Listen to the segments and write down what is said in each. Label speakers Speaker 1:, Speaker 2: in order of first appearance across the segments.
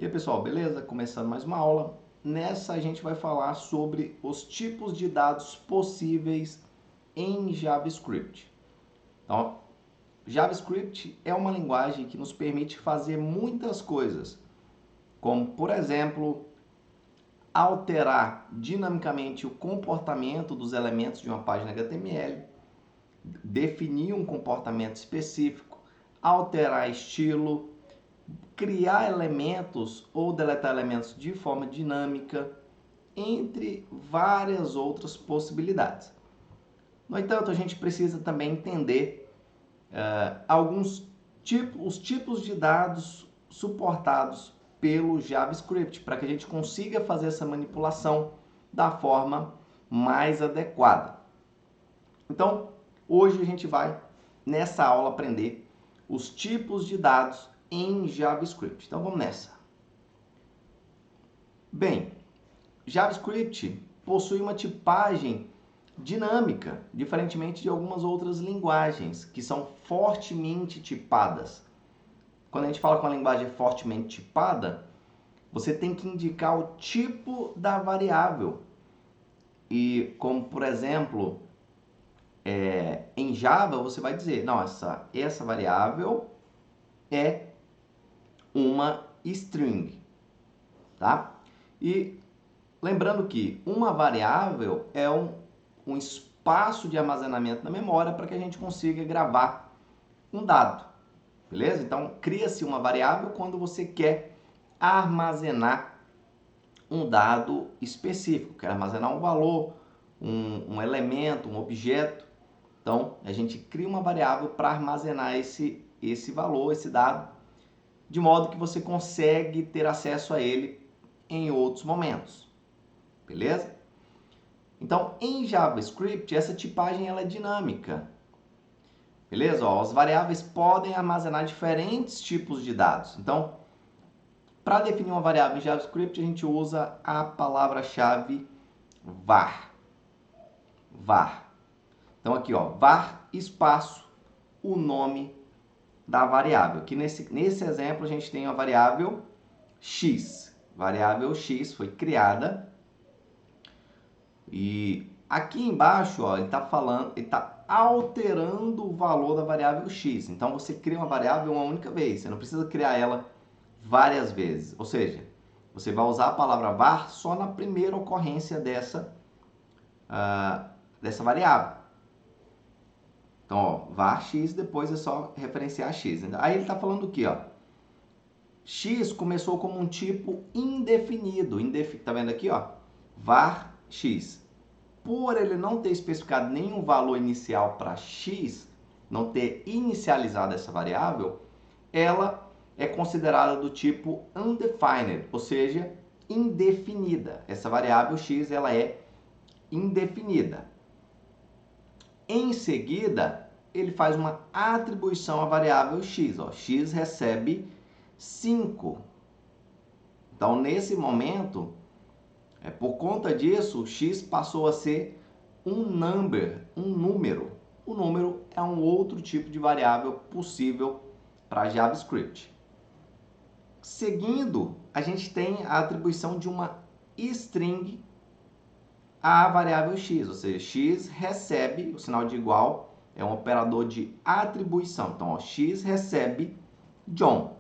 Speaker 1: E aí pessoal, beleza? Começando mais uma aula. Nessa a gente vai falar sobre os tipos de dados possíveis em JavaScript. Então, JavaScript é uma linguagem que nos permite fazer muitas coisas, como por exemplo, alterar dinamicamente o comportamento dos elementos de uma página HTML, definir um comportamento específico, alterar estilo, criar elementos ou deletar elementos de forma dinâmica, entre várias outras possibilidades. No entanto, a gente precisa também entender os tipos de dados suportados pelo JavaScript, para que a gente consiga fazer essa manipulação da forma mais adequada. Então, hoje a gente vai, nessa aula, aprender os tipos de dados em JavaScript. Então, vamos nessa. Bem, JavaScript possui uma tipagem dinâmica, diferentemente de algumas outras linguagens que são fortemente tipadas. Quando a gente fala que uma linguagem é fortemente tipada, você tem que indicar o tipo da variável. E como, por exemplo, em Java você vai dizer, não, essa variável é uma string, tá? E lembrando que uma variável é um espaço de armazenamento na memória para que a gente consiga gravar um dado, beleza? Então, cria-se uma variável quando você quer armazenar um dado específico, quer armazenar um valor, um elemento, um objeto. Então, a gente cria uma variável para armazenar esse valor, esse dado, de modo que você consegue ter acesso a ele em outros momentos, beleza? Então, em JavaScript, essa tipagem ela é dinâmica, beleza? Ó, as variáveis podem armazenar diferentes tipos de dados. Então, para definir uma variável em JavaScript, a gente usa a palavra-chave var. Var. Então, aqui, ó, var espaço, o nome da variável. Aqui nesse exemplo, a gente tem a variável x. Variável x foi criada. E aqui embaixo, ó, ele está alterando o valor da variável x. Então, você cria uma variável uma única vez. Você não precisa criar ela várias vezes. Ou seja, você vai usar a palavra var só na primeira ocorrência dessa variável. Então, ó, var x, depois é só referenciar x. Aí ele está falando o quê? Ó? X começou como um tipo indefinido. Tá vendo aqui? Ó? Var x. Por ele não ter especificado nenhum valor inicial para x, não ter inicializado essa variável, ela é considerada do tipo undefined, ou seja, indefinida. Essa variável x ela é indefinida. Em seguida, ele faz uma atribuição à variável x. Ó. X recebe 5. Então, nesse momento, por conta disso, x passou a ser um number, um número. O número é um outro tipo de variável possível para JavaScript. Seguindo, a gente tem a atribuição de uma string à variável x, ou seja, x recebe, o sinal de igual é um operador de atribuição. Então, ó, x recebe John,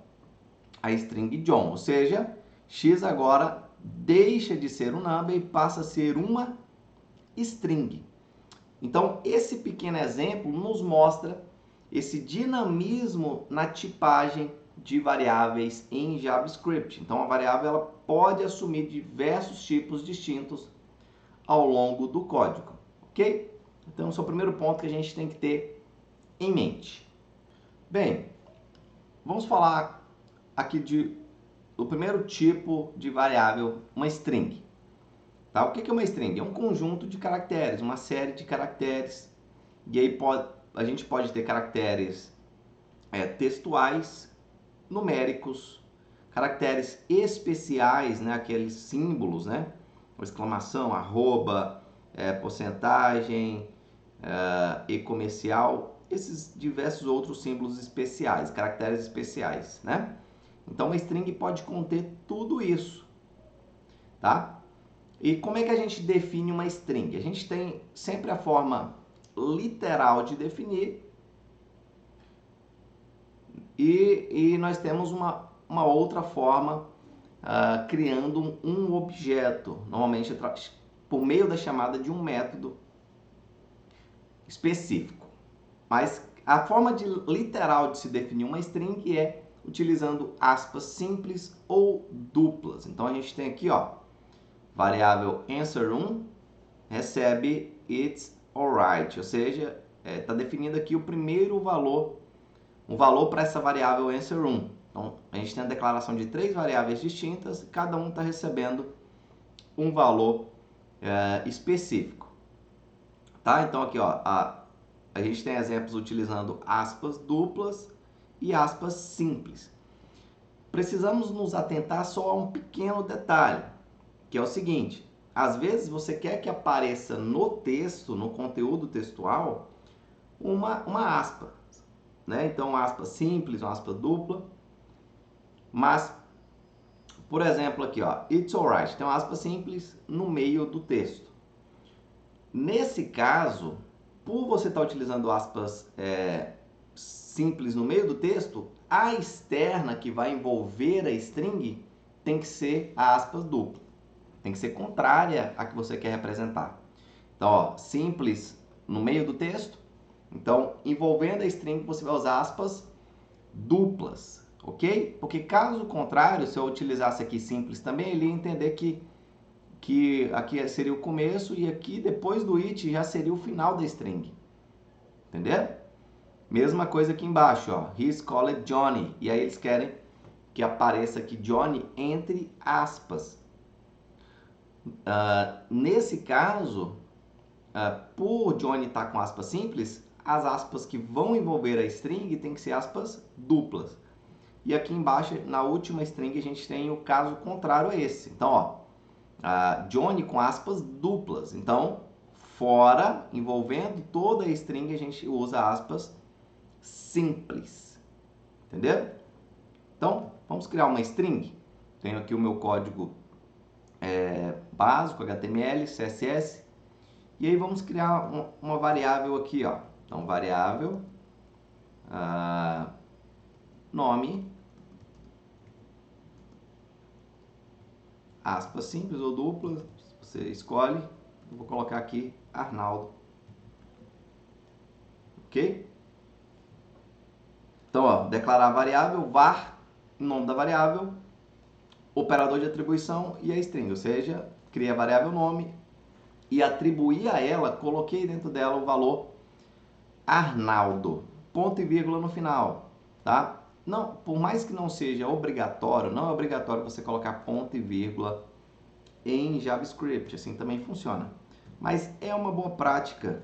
Speaker 1: a string John, ou seja, x agora deixa de ser um number e passa a ser uma string. Então, esse pequeno exemplo nos mostra esse dinamismo na tipagem de variáveis em JavaScript. Então, a variável ela pode assumir diversos tipos distintos ao longo do código, ok? Então, esse é o primeiro ponto que a gente tem que ter em mente. Bem, vamos falar aqui do primeiro tipo de variável, uma string. Tá? O que é uma string? É um conjunto de caracteres, uma série de caracteres. E aí a gente pode ter caracteres textuais, numéricos, caracteres especiais, né? Aqueles símbolos, né? Exclamação, arroba, porcentagem, e comercial, esses diversos outros símbolos especiais, caracteres especiais, né? Então, uma string pode conter tudo isso, tá? E como é que a gente define uma string? A gente tem sempre a forma literal de definir e nós temos uma outra forma criando um objeto, normalmente por meio da chamada de um método específico. Mas a forma literal de se definir uma string é utilizando aspas simples ou duplas. Então a gente tem aqui, ó, variável answer1 recebe it's alright, ou seja, está definindo aqui o primeiro valor, um valor para essa variável answer1. Então a gente tem a declaração de 3 variáveis distintas, cada um está recebendo um valor específico. Tá? Então aqui, ó, a gente tem exemplos utilizando aspas duplas e aspas simples. Precisamos nos atentar só a um pequeno detalhe, que é o seguinte: às vezes você quer que apareça no texto, no conteúdo textual, uma aspa, né? Então, uma aspa simples, uma aspa dupla. Mas, por exemplo, aqui, ó, it's alright, tem uma aspa simples no meio do texto. Nesse caso, por você estar utilizando aspas simples no meio do texto, a externa que vai envolver a string tem que ser a aspas dupla. Tem que ser contrária à que você quer representar. Então, ó, simples no meio do texto. Então, envolvendo a string, você vai usar aspas duplas, ok? Porque caso contrário, se eu utilizasse aqui simples também, ele ia entender que aqui seria o começo e aqui depois do it já seria o final da string. Entendeu? Mesma coisa aqui embaixo, ó. He's called Johnny. E aí eles querem que apareça aqui Johnny entre aspas. Nesse caso, por Johnny estar com aspas simples, as aspas que vão envolver a string tem que ser aspas duplas. E aqui embaixo, na última string, a gente tem o caso contrário a esse. Então, ó, Johnny com aspas duplas. Então, fora, envolvendo toda a string, a gente usa aspas simples. Entendeu? Então, vamos criar uma string. Tenho aqui o meu código básico, HTML, CSS. E aí vamos criar uma variável aqui, ó. Então, variável nome, aspas simples ou duplas, você escolhe. Eu vou colocar aqui Arnaldo. Ok? Então, ó, declarar a variável var, nome da variável, operador de atribuição e a string, ou seja, criei a variável nome e atribuí a ela, coloquei dentro dela o valor Arnaldo, ponto e vírgula no final, tá? Não, por mais que não seja obrigatório, não é obrigatório você colocar ponto e vírgula em JavaScript, assim também funciona. Mas é uma boa prática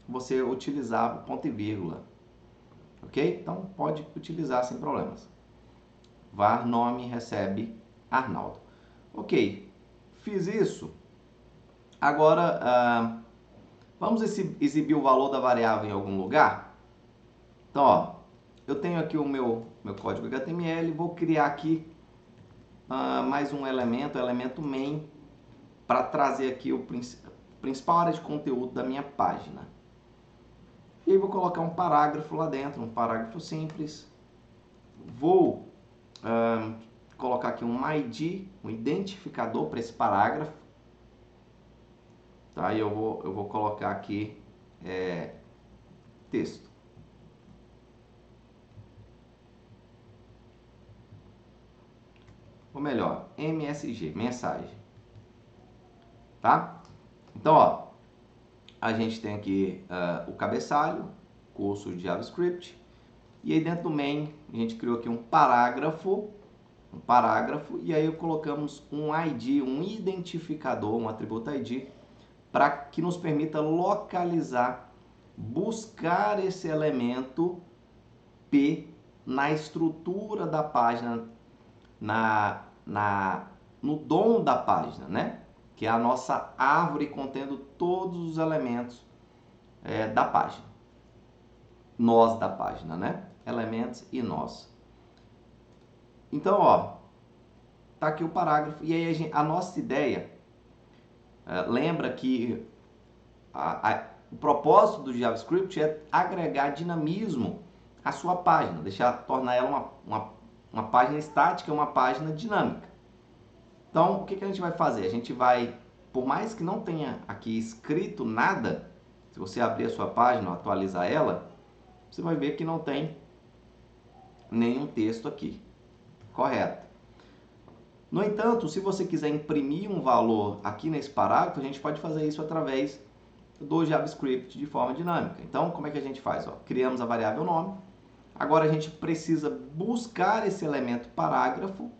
Speaker 1: você utilizar o ponto e vírgula, ok? Então pode utilizar sem problemas. Var nome recebe Arnaldo. Ok, fiz isso. Agora vamos exibir o valor da variável em algum lugar? Então, ó, eu tenho aqui o meu código HTML, vou criar aqui mais um elemento, o elemento main, para trazer aqui o principal área de conteúdo da minha página. E aí vou colocar um parágrafo lá dentro, um parágrafo simples. Vou colocar aqui um ID, um identificador para esse parágrafo. Tá? E eu vou colocar aqui texto. Ou melhor, MSG, mensagem. Tá? Então, ó, a gente tem aqui o cabeçalho, curso de JavaScript. E aí dentro do main, a gente criou aqui um parágrafo, e aí colocamos um ID, um identificador, um atributo ID, para que nos permita localizar, buscar esse elemento P na estrutura da página, no DOM da página, né? Que é a nossa árvore contendo todos os elementos da página. Nós da página, né? Elementos e nós. Então, ó, tá aqui o parágrafo. E aí a nossa ideia, lembra que o propósito do JavaScript é agregar dinamismo à sua página, tornar ela uma página estática, uma página dinâmica. Então, o que a gente vai fazer? A gente vai, por mais que não tenha aqui escrito nada, se você abrir a sua página, atualizar ela, você vai ver que não tem nenhum texto aqui, correto? No entanto, se você quiser imprimir um valor aqui nesse parágrafo, a gente pode fazer isso através do JavaScript de forma dinâmica. Então, como é que a gente faz? Criamos a variável nome. Agora a gente precisa buscar esse elemento parágrafo,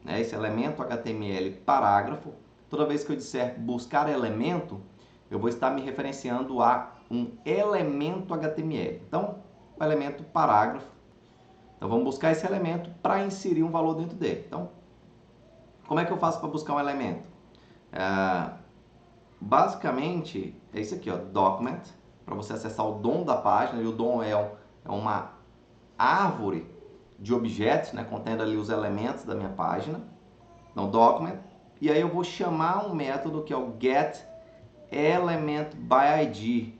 Speaker 1: né? Esse elemento HTML parágrafo. Toda vez que eu disser buscar elemento, eu vou estar me referenciando a um elemento HTML. Então, o elemento parágrafo. Então, vamos buscar esse elemento para inserir um valor dentro dele. Então, como é que eu faço para buscar um elemento? Basicamente, é isso aqui, ó, document, para você acessar o DOM da página, e o DOM é uma árvore de objetos, né, contendo ali os elementos da minha página. Então, document, e aí eu vou chamar um método que é o getElementById.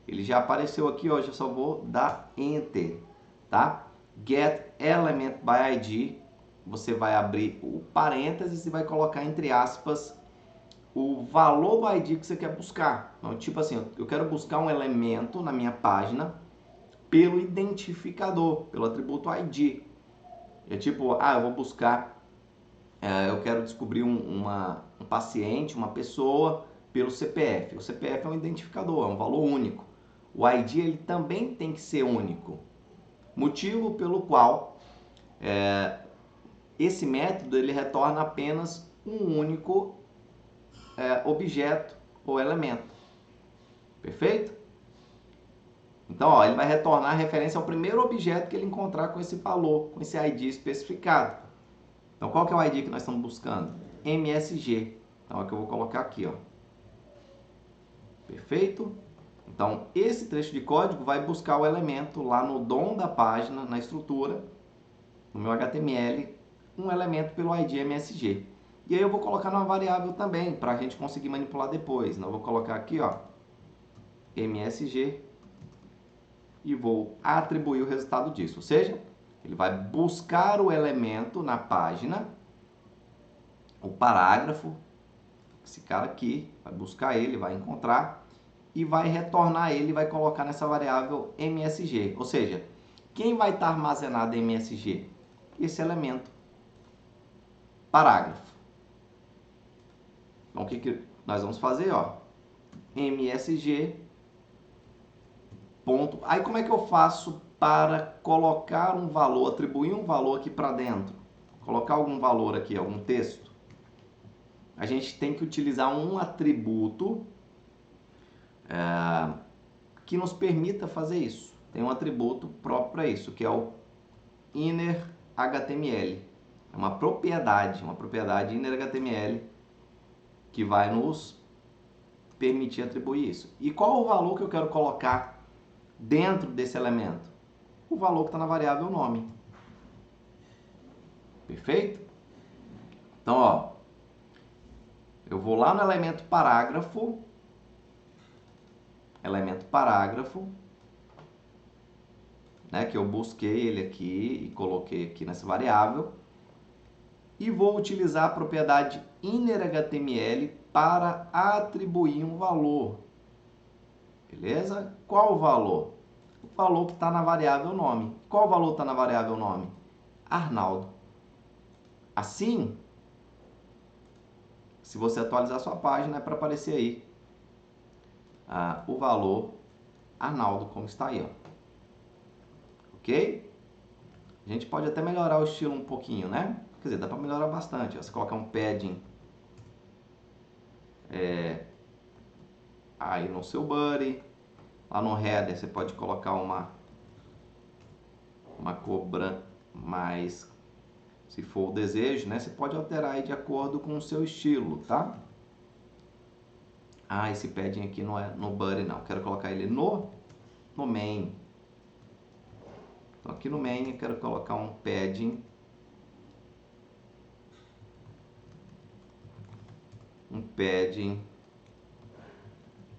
Speaker 1: Ele já apareceu aqui, ó, eu só vou dar enter, tá? getElementById, você vai abrir o parênteses e vai colocar entre aspas o valor do ID que você quer buscar. Então, tipo assim, eu quero buscar um elemento na minha página pelo identificador, pelo atributo ID. É tipo, eu vou buscar, eu quero descobrir um paciente, uma pessoa, pelo CPF. O CPF é um identificador, é um valor único. O ID ele também tem que ser único. Motivo pelo qual esse método ele retorna apenas um único objeto ou elemento. Perfeito? Então, ó, ele vai retornar a referência ao primeiro objeto que ele encontrar com esse valor, com esse ID especificado. Então, qual que é o ID que nós estamos buscando? MSG. Então, é o que eu vou colocar aqui, ó. Perfeito? Então, esse trecho de código vai buscar o elemento lá no DOM da página, na estrutura, no meu HTML, um elemento pelo ID MSG. E aí eu vou colocar numa variável também, para a gente conseguir manipular depois. Então, eu vou colocar aqui, ó, MSG, e vou atribuir o resultado disso. Ou seja, ele vai buscar o elemento na página, o parágrafo, esse cara aqui, vai buscar ele, vai encontrar, e vai retornar ele, vai colocar nessa variável MSG. Ou seja, quem vai estar armazenado em MSG? Esse elemento, parágrafo. Então, o que nós vamos fazer? Ó, MSG. Ponto. Aí, como é que eu faço para colocar um valor, atribuir um valor aqui para dentro? Colocar algum valor aqui, algum texto? A gente tem que utilizar um atributo que nos permita fazer isso. Tem um atributo próprio para isso, que é o innerHTML. É uma propriedade innerHTML que vai nos permitir atribuir isso. E qual o valor que eu quero colocar dentro desse elemento? O valor que está na variável nome. Perfeito? Então, ó, eu vou lá no elemento parágrafo, né, que eu busquei ele aqui e coloquei aqui nessa variável, e vou utilizar a propriedade innerHTML para atribuir um valor. Beleza? Qual o valor? O valor que está na variável nome. Qual o valor está na variável nome? Arnaldo. Assim, se você atualizar sua página, é para aparecer aí o valor Arnaldo, como está aí, ó. Ok? A gente pode até melhorar o estilo um pouquinho, né? Quer dizer, dá para melhorar bastante. Ó. Você colocar um padding aí no seu body. Lá no header você pode colocar uma cor branca, mas se for o desejo, né? Você pode alterar aí de acordo com o seu estilo, tá? Esse padding aqui não é no body, não. Quero colocar ele no main. Então, aqui no main eu quero colocar um padding.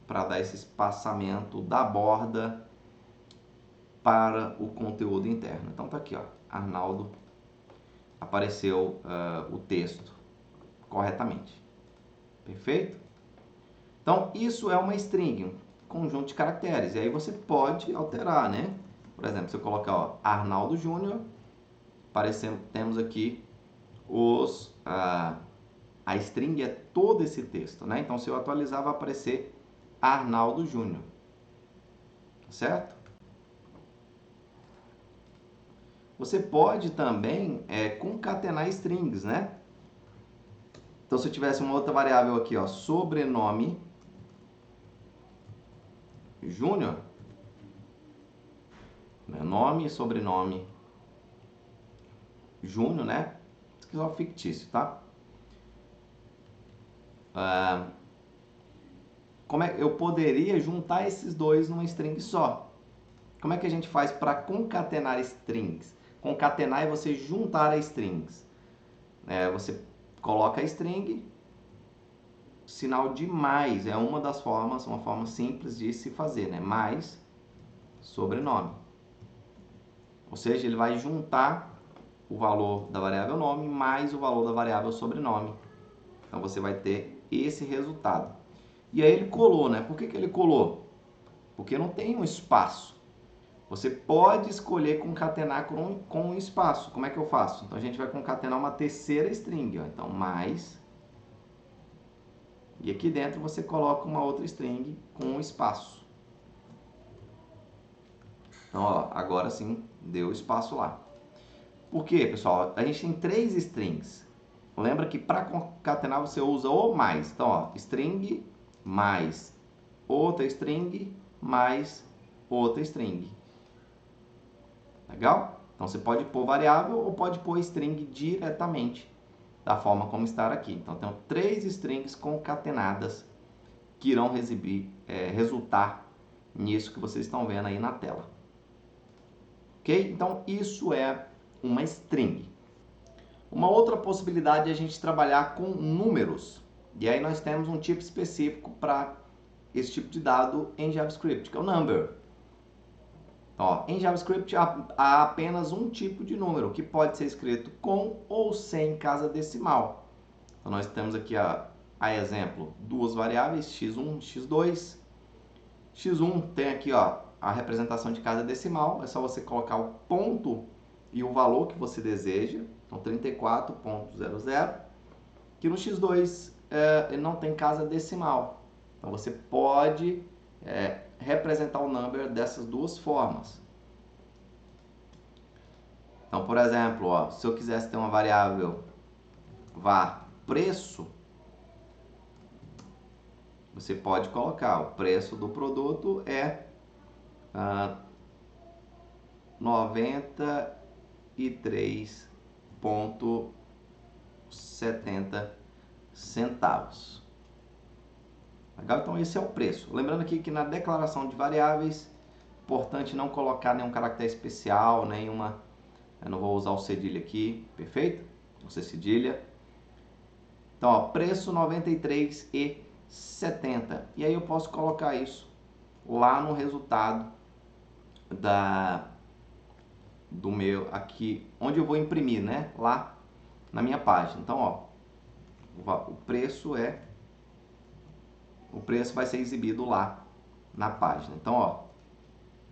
Speaker 1: Para dar esse espaçamento da borda para o conteúdo interno. Então tá aqui, ó, Arnaldo, apareceu o texto corretamente. Perfeito? Então isso é uma string, um conjunto de caracteres. E aí você pode alterar, né? Por exemplo, se eu colocar, ó, Arnaldo Júnior, temos aqui a string é todo esse texto, né? Então se eu atualizar vai aparecer Arnaldo Júnior, certo? Você pode também concatenar strings, né? Então, se eu tivesse uma outra variável aqui, ó, sobrenome Júnior, né? Nome e sobrenome Júnior, né? Isso aqui é só fictício, tá? Como eu poderia juntar esses dois numa string só? Como é que a gente faz para concatenar strings? Concatenar é você juntar as strings. Você coloca a string, sinal de mais, é uma das formas, uma forma simples de se fazer, né? Mais sobrenome. Ou seja, ele vai juntar o valor da variável nome mais o valor da variável sobrenome. Então você vai ter esse resultado. E aí ele colou, né? Por que ele colou? Porque não tem um espaço. Você pode escolher concatenar com um espaço. Como é que eu faço? Então a gente vai concatenar uma terceira string. Ó. Então mais. E aqui dentro você coloca uma outra string com um espaço. Então, ó, agora sim deu espaço lá. Por quê, pessoal? A gente tem 3 strings. Lembra que para concatenar você usa o mais. Então, ó, string mais outra string mais outra string. Legal? Então você pode pôr variável ou pode pôr string diretamente, da forma como está aqui. Então tem 3 strings concatenadas que irão resultar nisso que vocês estão vendo aí na tela. Ok? Então isso é uma string. Uma outra possibilidade é a gente trabalhar com números. E aí nós temos um tipo específico para esse tipo de dado em JavaScript, que é o number. Ó, em JavaScript há apenas um tipo de número, que pode ser escrito com ou sem casa decimal. Então nós temos aqui a exemplo, duas variáveis, x1, x2. x1 tem aqui ó, a representação de casa decimal, é só você colocar o ponto e o valor que você deseja, então 34.00, que no x2 ele não tem casa decimal. Então você pode representar o number dessas duas formas. Então, por exemplo, ó, se eu quisesse ter uma variável var preço, você pode colocar o preço do produto é 93,70 centavos. Legal? Então esse é o preço. Lembrando aqui que na declaração de variáveis, importante não colocar nenhum caractere especial, nenhuma. Eu não vou usar o cedilha aqui, perfeito? Você cedilha. Então, ó, preço 93,70. E aí eu posso colocar isso lá no resultado do meu aqui, onde eu vou imprimir, né? Lá na minha página. Então, ó, o preço vai ser exibido lá na página. Então, ó,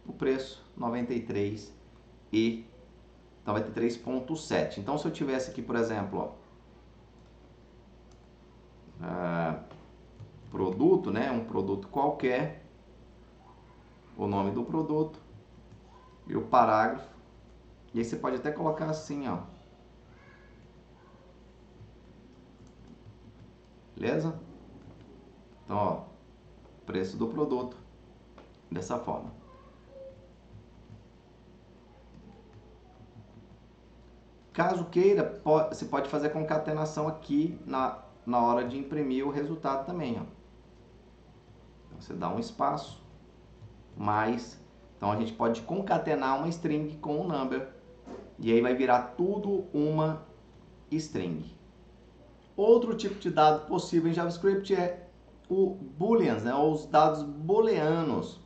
Speaker 1: o preço 93,7. Então, se eu tivesse aqui, por exemplo, ó, produto, né? Um produto qualquer, o nome do produto e o parágrafo. E aí você pode até colocar assim, ó. Beleza? Então, ó, preço do produto dessa forma. Caso queira, você pode fazer a concatenação aqui na hora de imprimir o resultado também, ó. Então, você dá um espaço, mais Então a gente pode concatenar uma string com um number e aí vai virar tudo uma string. Outro tipo de dado possível em JavaScript é o booleans, né, ou os dados booleanos.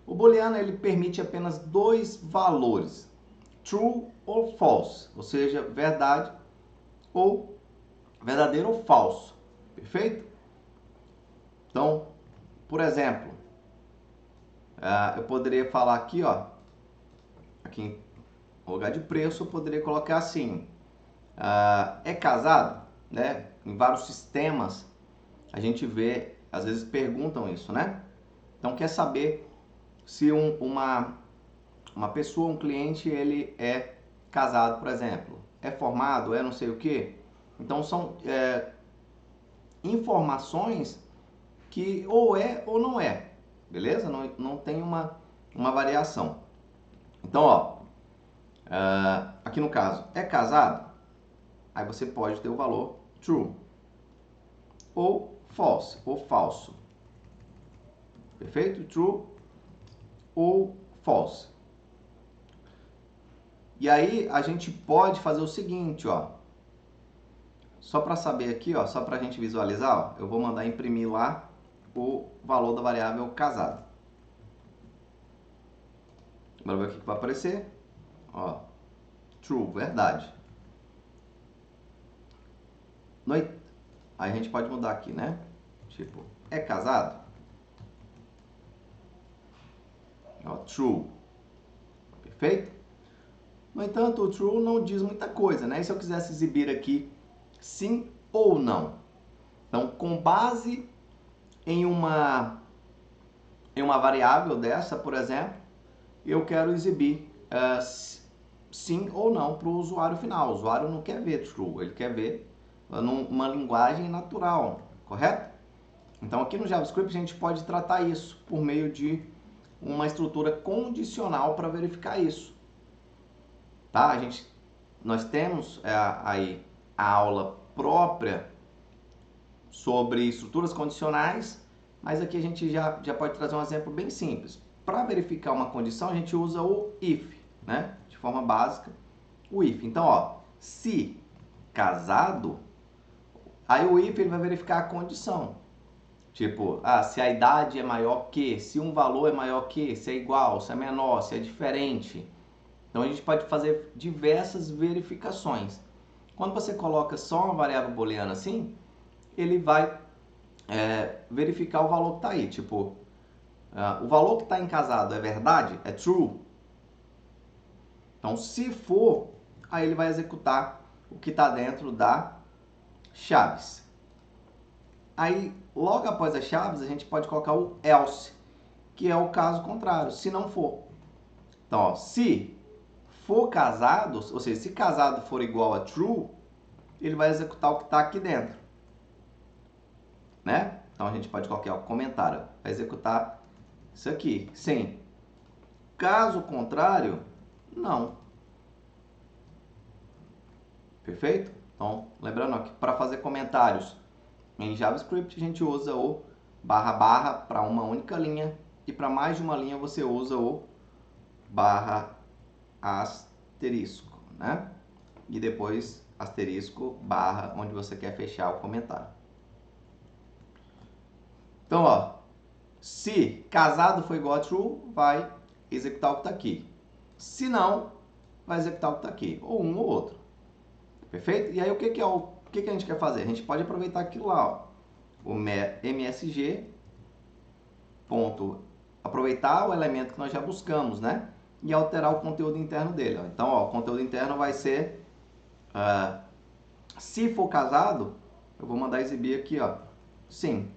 Speaker 1: O booleano ele permite apenas dois valores, true ou false, ou seja, verdade ou verdadeiro ou falso, perfeito? Então, por exemplo, eu poderia falar aqui, ó, aqui no lugar de preço, eu poderia colocar assim, é casado, né? Em vários sistemas a gente vê, às vezes perguntam isso, né? Então quer saber se uma pessoa, um cliente, ele é casado, por exemplo, é formado, é não sei o que. Então são informações que ou é ou não é, beleza? Não tem uma variação. Então, ó, aqui no caso, é casado? Aí você pode ter o valor true, ou false, ou falso. Perfeito? True ou false. E aí a gente pode fazer o seguinte, ó. Só para saber aqui, ó, só para a gente visualizar, ó, eu vou mandar imprimir lá o valor da variável casado. Bora ver o que vai aparecer. Ó, true, verdade. Aí a gente pode mudar aqui, né? Tipo, é casado? Ó, true. Perfeito? No entanto, o true não diz muita coisa, né? E se eu quisesse exibir aqui sim ou não? Então, com base em uma variável dessa, por exemplo, eu quero exibir sim ou não para o usuário final. O usuário não quer ver true, ele quer ver numa linguagem natural, correto? Então aqui no JavaScript a gente pode tratar isso por meio de uma estrutura condicional para verificar isso. Tá? Nós temos aí a aula própria sobre estruturas condicionais, mas aqui a gente já pode trazer um exemplo bem simples. Para verificar uma condição, a gente usa o if, né? De forma básica, o if. Então, ó, se casado, aí o if ele vai verificar a condição. Tipo, se a idade é maior que, se um valor é maior que, se é igual, se é menor, se é diferente. Então a gente pode fazer diversas verificações. Quando você coloca só uma variável booleana assim, ele vai verificar o valor que está aí. Tipo, o valor que está em casado é verdade? É true? Então, se for, aí ele vai executar o que está dentro da chaves. Aí, logo após as chaves, a gente pode colocar o else, que é o caso contrário, se não for. Então, ó, se for casado, ou seja, se casado for igual a true, ele vai executar o que está aqui dentro, né? Então, a gente pode colocar o comentário, vai executar isso aqui, sim. Caso contrário, não. Perfeito? Então, lembrando que para fazer comentários em JavaScript, a gente usa o // para uma única linha e para mais de uma linha você usa o ***, né? E depois asterisco, /, onde você quer fechar o comentário. Então, ó, se casado for igual a true, vai executar o que está aqui. Se não, vai executar o que está aqui, ou um ou outro. Perfeito? E aí o que a gente quer fazer? A gente pode aproveitar aquilo lá, ó, o MSG, ponto, aproveitar o elemento que nós já buscamos, né? E alterar o conteúdo interno dele. Ó. Então, ó, o conteúdo interno vai ser, se for casado, eu vou mandar exibir aqui, ó, sim.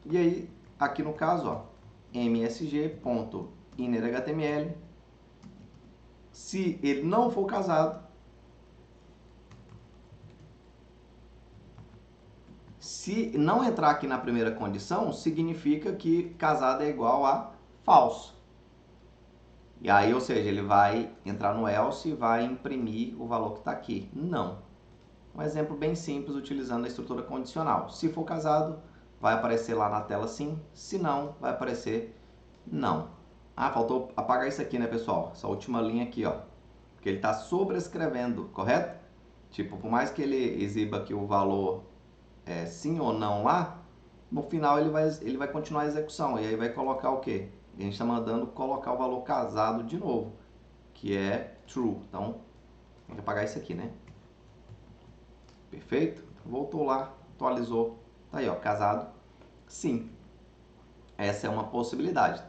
Speaker 1: E aí, aqui no caso, ó, msg.innerHTML, se ele não for casado, se não entrar aqui na primeira condição, significa que casado é igual a falso. E aí, ou seja, ele vai entrar no else e vai imprimir o valor que está aqui. Não. Um exemplo bem simples utilizando a estrutura condicional. Se for casado, vai aparecer lá na tela sim. Se não, vai aparecer Não. Ah, faltou apagar isso aqui, né, pessoal? Essa última linha aqui, ó. Porque ele está sobrescrevendo, correto? Tipo, por mais que ele exiba aqui o valor sim ou não lá, no final ele vai continuar a execução. E aí vai colocar o quê? A gente está mandando colocar o valor casado de novo, que é true. Então, tem que apagar isso aqui, né? Perfeito? Voltou lá, atualizou. Tá aí, ó, casado. Sim. Essa é uma possibilidade.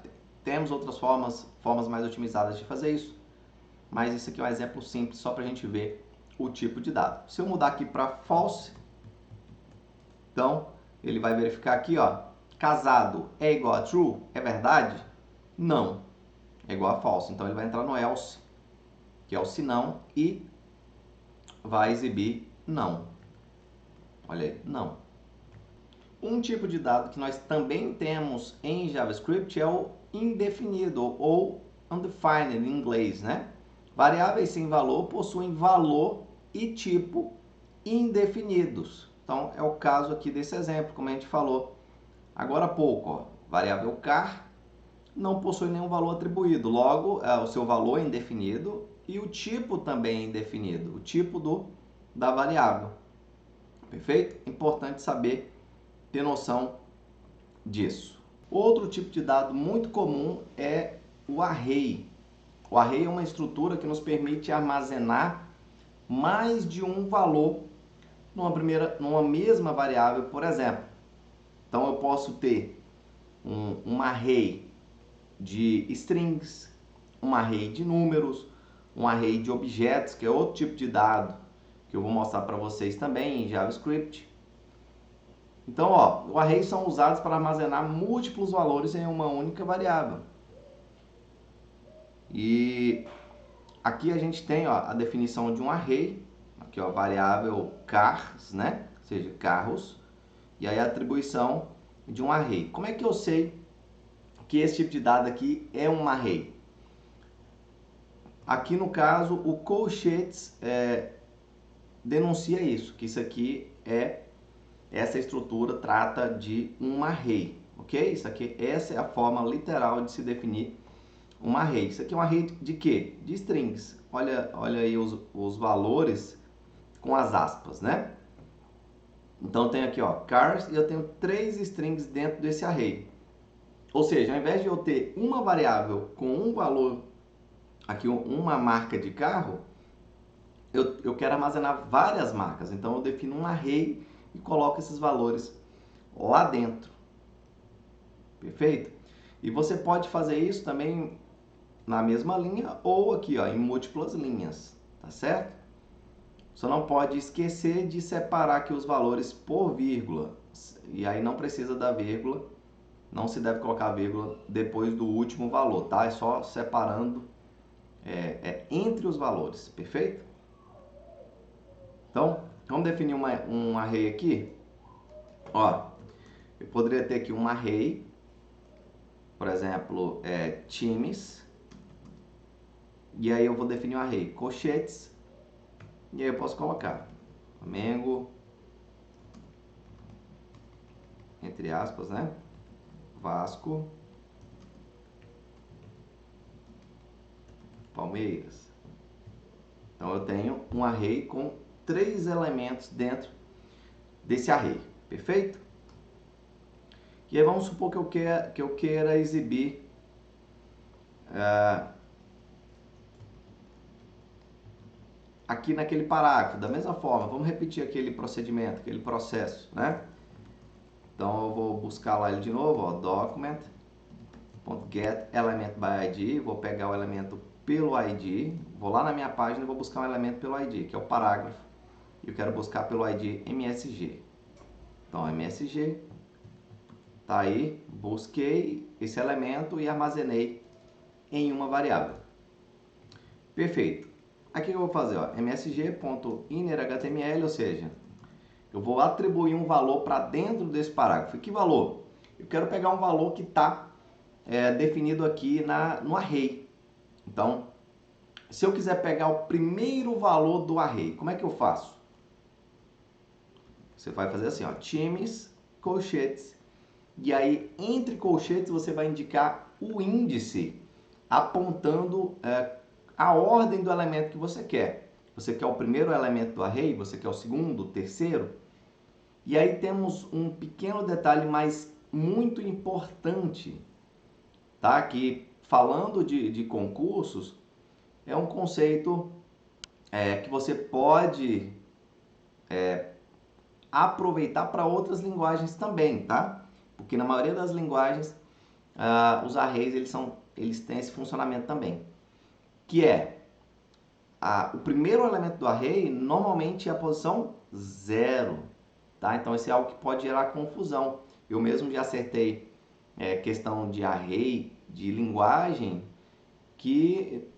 Speaker 1: Temos outras formas mais otimizadas de fazer isso, mas isso aqui é um exemplo simples só para a gente ver o tipo de dado. Se eu mudar aqui para false, então ele vai verificar aqui, ó, casado é igual a true? É verdade? Não, é igual a false. Então ele vai entrar no else, que é o se não, e vai exibir não. Olha aí, não. Um tipo de dado que nós também temos em JavaScript é o indefinido ou undefined em inglês, né? Variáveis sem valor possuem valor e tipo indefinidos. Então, é o caso aqui desse exemplo, como a gente falou agora há pouco. Ó. Variável car não possui nenhum valor atribuído, logo, o seu valor é indefinido e o tipo também é indefinido, o tipo da variável. Perfeito? Importante saber, ter noção disso. Outro tipo de dado muito comum é o array. O array é uma estrutura que nos permite armazenar mais de um valor numa mesma variável, por exemplo. Então eu posso ter um array de strings, um array de números, um array de objetos, que é outro tipo de dado que eu vou mostrar para vocês também em JavaScript. Então, ó, o array são usados para armazenar múltiplos valores em uma única variável. E aqui a gente tem, ó, a definição de um array, aqui, ó, variável cars, né? Ou seja, carros, e aí a atribuição de um array. Como é que eu sei que esse tipo de dado aqui é um array? Aqui no caso, o colchetes denuncia isso, que isso aqui essa estrutura trata de um array, ok? Isso aqui, essa é a forma literal de se definir um array. Isso aqui é um array de quê? De strings. Olha aí os valores com as aspas, né? Então eu tenho aqui, ó, cars, e eu tenho 3 strings dentro desse array. Ou seja, ao invés de eu ter uma variável com um valor, aqui uma marca de carro, eu quero armazenar várias marcas. Então eu defino um array e coloco esses valores lá dentro. Perfeito? E você pode fazer isso também na mesma linha ou aqui, ó, em múltiplas linhas, tá certo? Você não pode esquecer de separar aqui os valores por vírgula. E aí não precisa da vírgula, não se deve colocar vírgula depois do último valor, tá? É só separando entre os valores, perfeito? Então, vamos definir um array aqui. Ó, eu poderia ter aqui um array, por exemplo, times, e aí eu vou definir um array colchetes, e aí eu posso colocar Flamengo, entre aspas, né? Vasco, Palmeiras. Então eu tenho um array com 3 elementos dentro desse array, perfeito? E aí vamos supor que eu queira exibir aqui naquele parágrafo, da mesma forma, vamos repetir aquele procedimento, aquele processo, né? Então eu vou buscar lá ele de novo, ó, document.getElementById, vou pegar o elemento pelo ID, vou lá na minha página e vou buscar um elemento pelo ID, que é o parágrafo, e eu quero buscar pelo ID MSG. Então MSG, tá aí, busquei esse elemento e armazenei em uma variável. Perfeito. Aqui eu vou fazer, ó, msg.innerHTML, ou seja, eu vou atribuir um valor para dentro desse parágrafo. E que valor? Eu quero pegar um valor que está definido aqui no array. Então, se eu quiser pegar o primeiro valor do array, como é que eu faço? Você vai fazer assim, ó, times, colchetes, e aí entre colchetes você vai indicar o índice apontando a ordem do elemento que você quer. Você quer o primeiro elemento do array, você quer o segundo, o terceiro. E aí temos um pequeno detalhe, mas muito importante, tá? Que falando de concursos, é um conceito que você pode aproveitar para outras linguagens também, tá? Porque na maioria das linguagens, os arrays eles têm esse funcionamento também, que é o primeiro elemento do array normalmente é a posição 0, tá? Então isso é algo que pode gerar confusão. Eu mesmo já acertei questão de array, de linguagem, que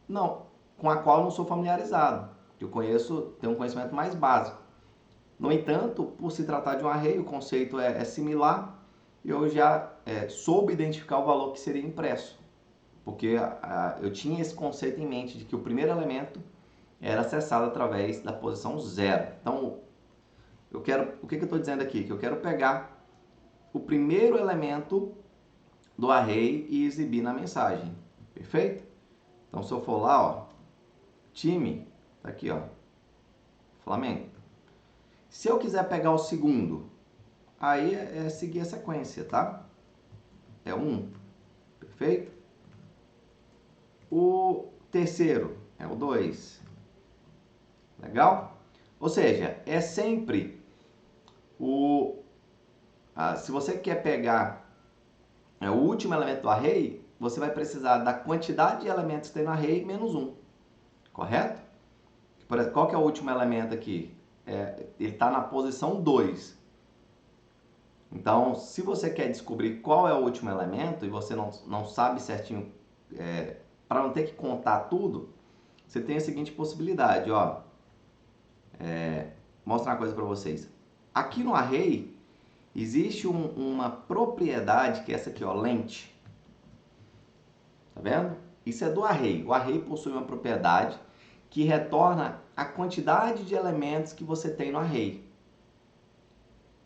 Speaker 1: não, com a qual eu não sou familiarizado. Eu tenho um conhecimento mais básico. No entanto, por se tratar de um array, o conceito é similar, eu já soube identificar o valor que seria impresso. Porque eu tinha esse conceito em mente de que o primeiro elemento era acessado através da posição 0. Então, o que eu estou dizendo aqui? Que eu quero pegar o primeiro elemento do array e exibir na mensagem. Perfeito? Então, se eu for lá, ó, time, tá aqui, ó, Flamengo. Se eu quiser pegar o segundo, aí é seguir a sequência, tá? É 1, perfeito? O terceiro é o 2. Legal? Ou seja, é sempre se você quer pegar o último elemento do array, você vai precisar da quantidade de elementos que tem no array menos 1. Correto? Por exemplo, qual que é o último elemento aqui? Ele está na posição 2. Então, se você quer descobrir qual é o último elemento e você não sabe certinho, para não ter que contar tudo, você tem a seguinte possibilidade, ó. Mostrar uma coisa para vocês. Aqui no array existe uma propriedade que é essa aqui, ó, length. Tá vendo? Isso é do array. O array possui uma propriedade que retorna a quantidade de elementos que você tem no array.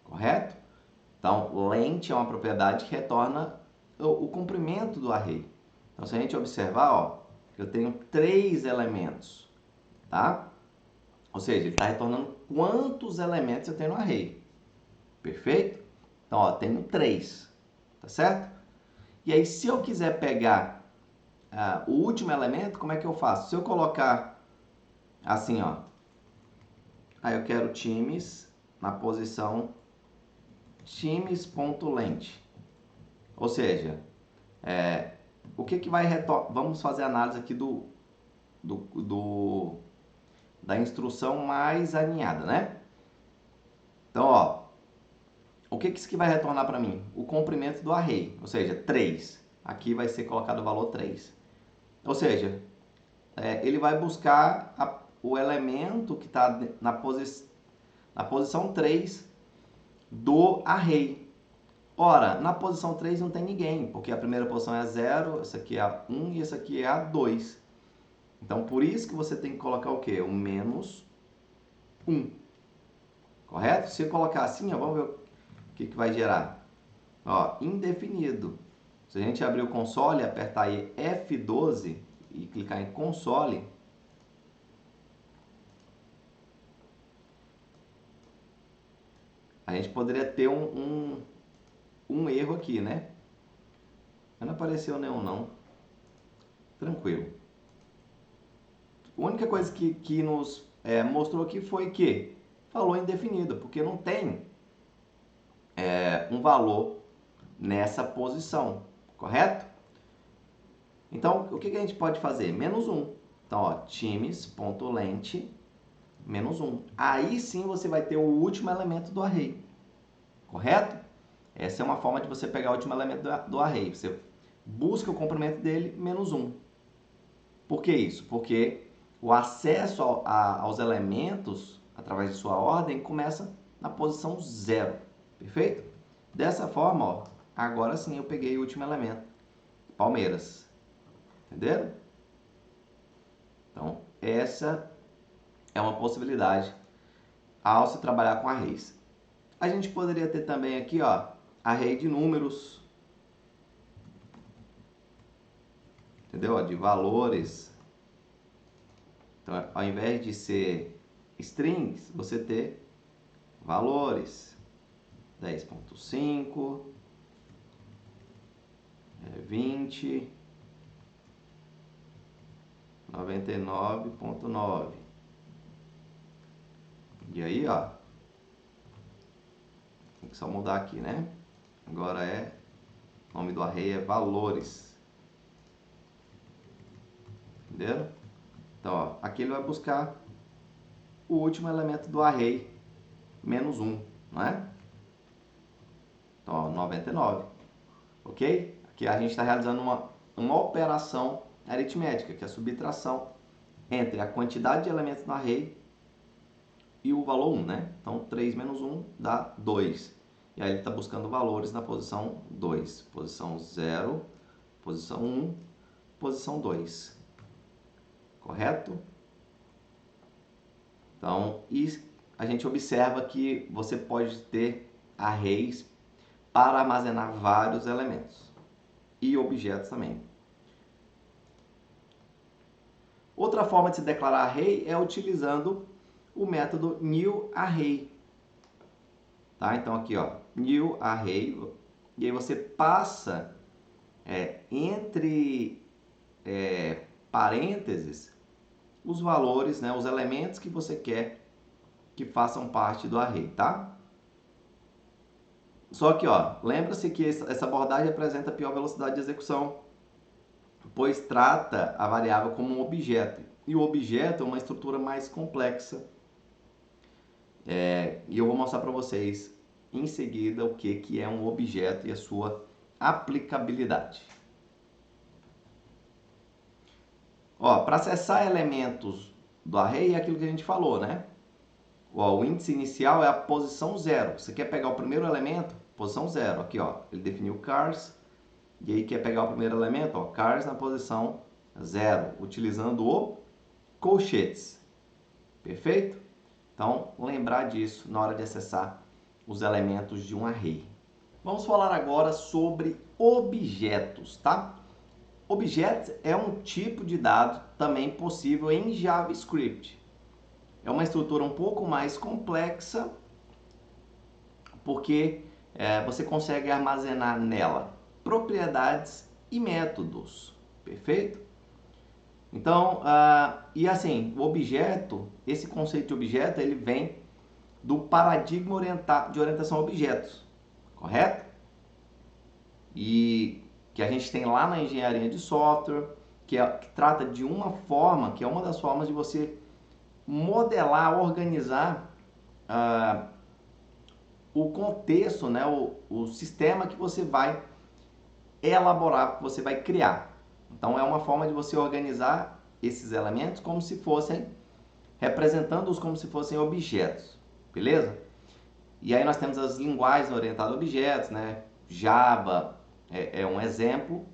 Speaker 1: Correto? Então, length é uma propriedade que retorna o comprimento do array. Então, se a gente observar, ó, eu tenho 3 elementos, tá? Ou seja, ele está retornando quantos elementos eu tenho no array. Perfeito? Então, ó, tenho 3, tá certo? E aí, se eu quiser pegar o último elemento, como é que eu faço? Se eu colocar assim, ó, aí eu quero times na posição times.length. Ou seja, o que vai retornar? Vamos fazer a análise aqui da instrução mais alinhada, né? Então, ó, o que isso aqui vai retornar para mim? O comprimento do array, ou seja, 3. Aqui vai ser colocado o valor 3. Ou seja, ele vai buscar o elemento que está na posição 3 do array. Ora, na posição 3 não tem ninguém, porque a primeira posição é a 0, essa aqui é a 1 e essa aqui é a 2. Então, por isso que você tem que colocar o quê? O menos 1. Correto? Se eu colocar assim, ó, vamos ver o que vai gerar. Ó, indefinido. Se a gente abrir o console, apertar aí F12 e clicar em console, a gente poderia ter um erro aqui, né? Mas não apareceu nenhum, não. Tranquilo. A única coisa que nos mostrou aqui foi que falou indefinido, porque não tem um valor nessa posição, correto? Então, o que a gente pode fazer? Menos 1. Então, ó, times.length menos 1. Aí sim você vai ter o último elemento do array, correto? Essa é uma forma de você pegar o último elemento do array. Você busca o comprimento dele, menos 1. Por que isso? Porque o acesso aos elementos, através de sua ordem, começa na posição 0. Perfeito? Dessa forma, ó, agora sim eu peguei o último elemento. Palmeiras. Entenderam? Então, essa é uma possibilidade ao se trabalhar com arrays. A gente poderia ter também aqui, ó, array de números. entendeu? De valores. Então, ao invés de ser strings, você ter valores. 10.5, 20, 99.9. E aí, ó, tem que só mudar aqui, né? Agora o nome do array é valores. Entenderam? Então, ó, aqui ele vai buscar o último elemento do array, menos 1, não é? Então, ó, 99. Ok? Aqui a gente está realizando uma operação aritmética, que é a subtração entre a quantidade de elementos no array e o valor 1, né? Então, 3 menos 1 dá 2. E aí ele está buscando valores na posição 2. Posição 0, posição 1, posição 2. Correto? Então, e a gente observa que você pode ter arrays para armazenar vários elementos e objetos também. Outra forma de se declarar array é utilizando o método newArray. Tá? Então aqui, ó, newArray, e aí você passa entre parênteses os valores, né, os elementos que você quer que façam parte do array, tá? Só que, ó, lembra-se que essa abordagem apresenta pior velocidade de execução, pois trata a variável como um objeto. E o objeto é uma estrutura mais complexa. E eu vou mostrar para vocês em seguida o que é um objeto e a sua aplicabilidade. Ó, para acessar elementos do array é aquilo que a gente falou, né? Ó, o índice inicial é a posição 0. Você quer pegar o primeiro elemento? Posição 0. Aqui, ó, ele definiu cars. E aí quer pegar o primeiro elemento? Ó, cars na posição 0, utilizando o colchetes. Perfeito? Então, lembrar disso na hora de acessar os elementos de um array. Vamos falar agora sobre objetos, tá? Objetos é um tipo de dado também possível em JavaScript. É uma estrutura um pouco mais complexa, porque você consegue armazenar nela propriedades e métodos, perfeito? Então, e assim, o objeto, esse conceito de objeto, ele vem do paradigma de orientação a objetos, correto? E que a gente tem lá na engenharia de software, que trata de uma forma, que é uma das formas de você modelar, organizar o contexto, né, o sistema que você vai elaborar, que você vai criar. Então é uma forma de você organizar esses elementos como se fossem, representando-os como se fossem objetos, beleza? E aí nós temos as linguagens orientadas a objetos, né? Java é um exemplo.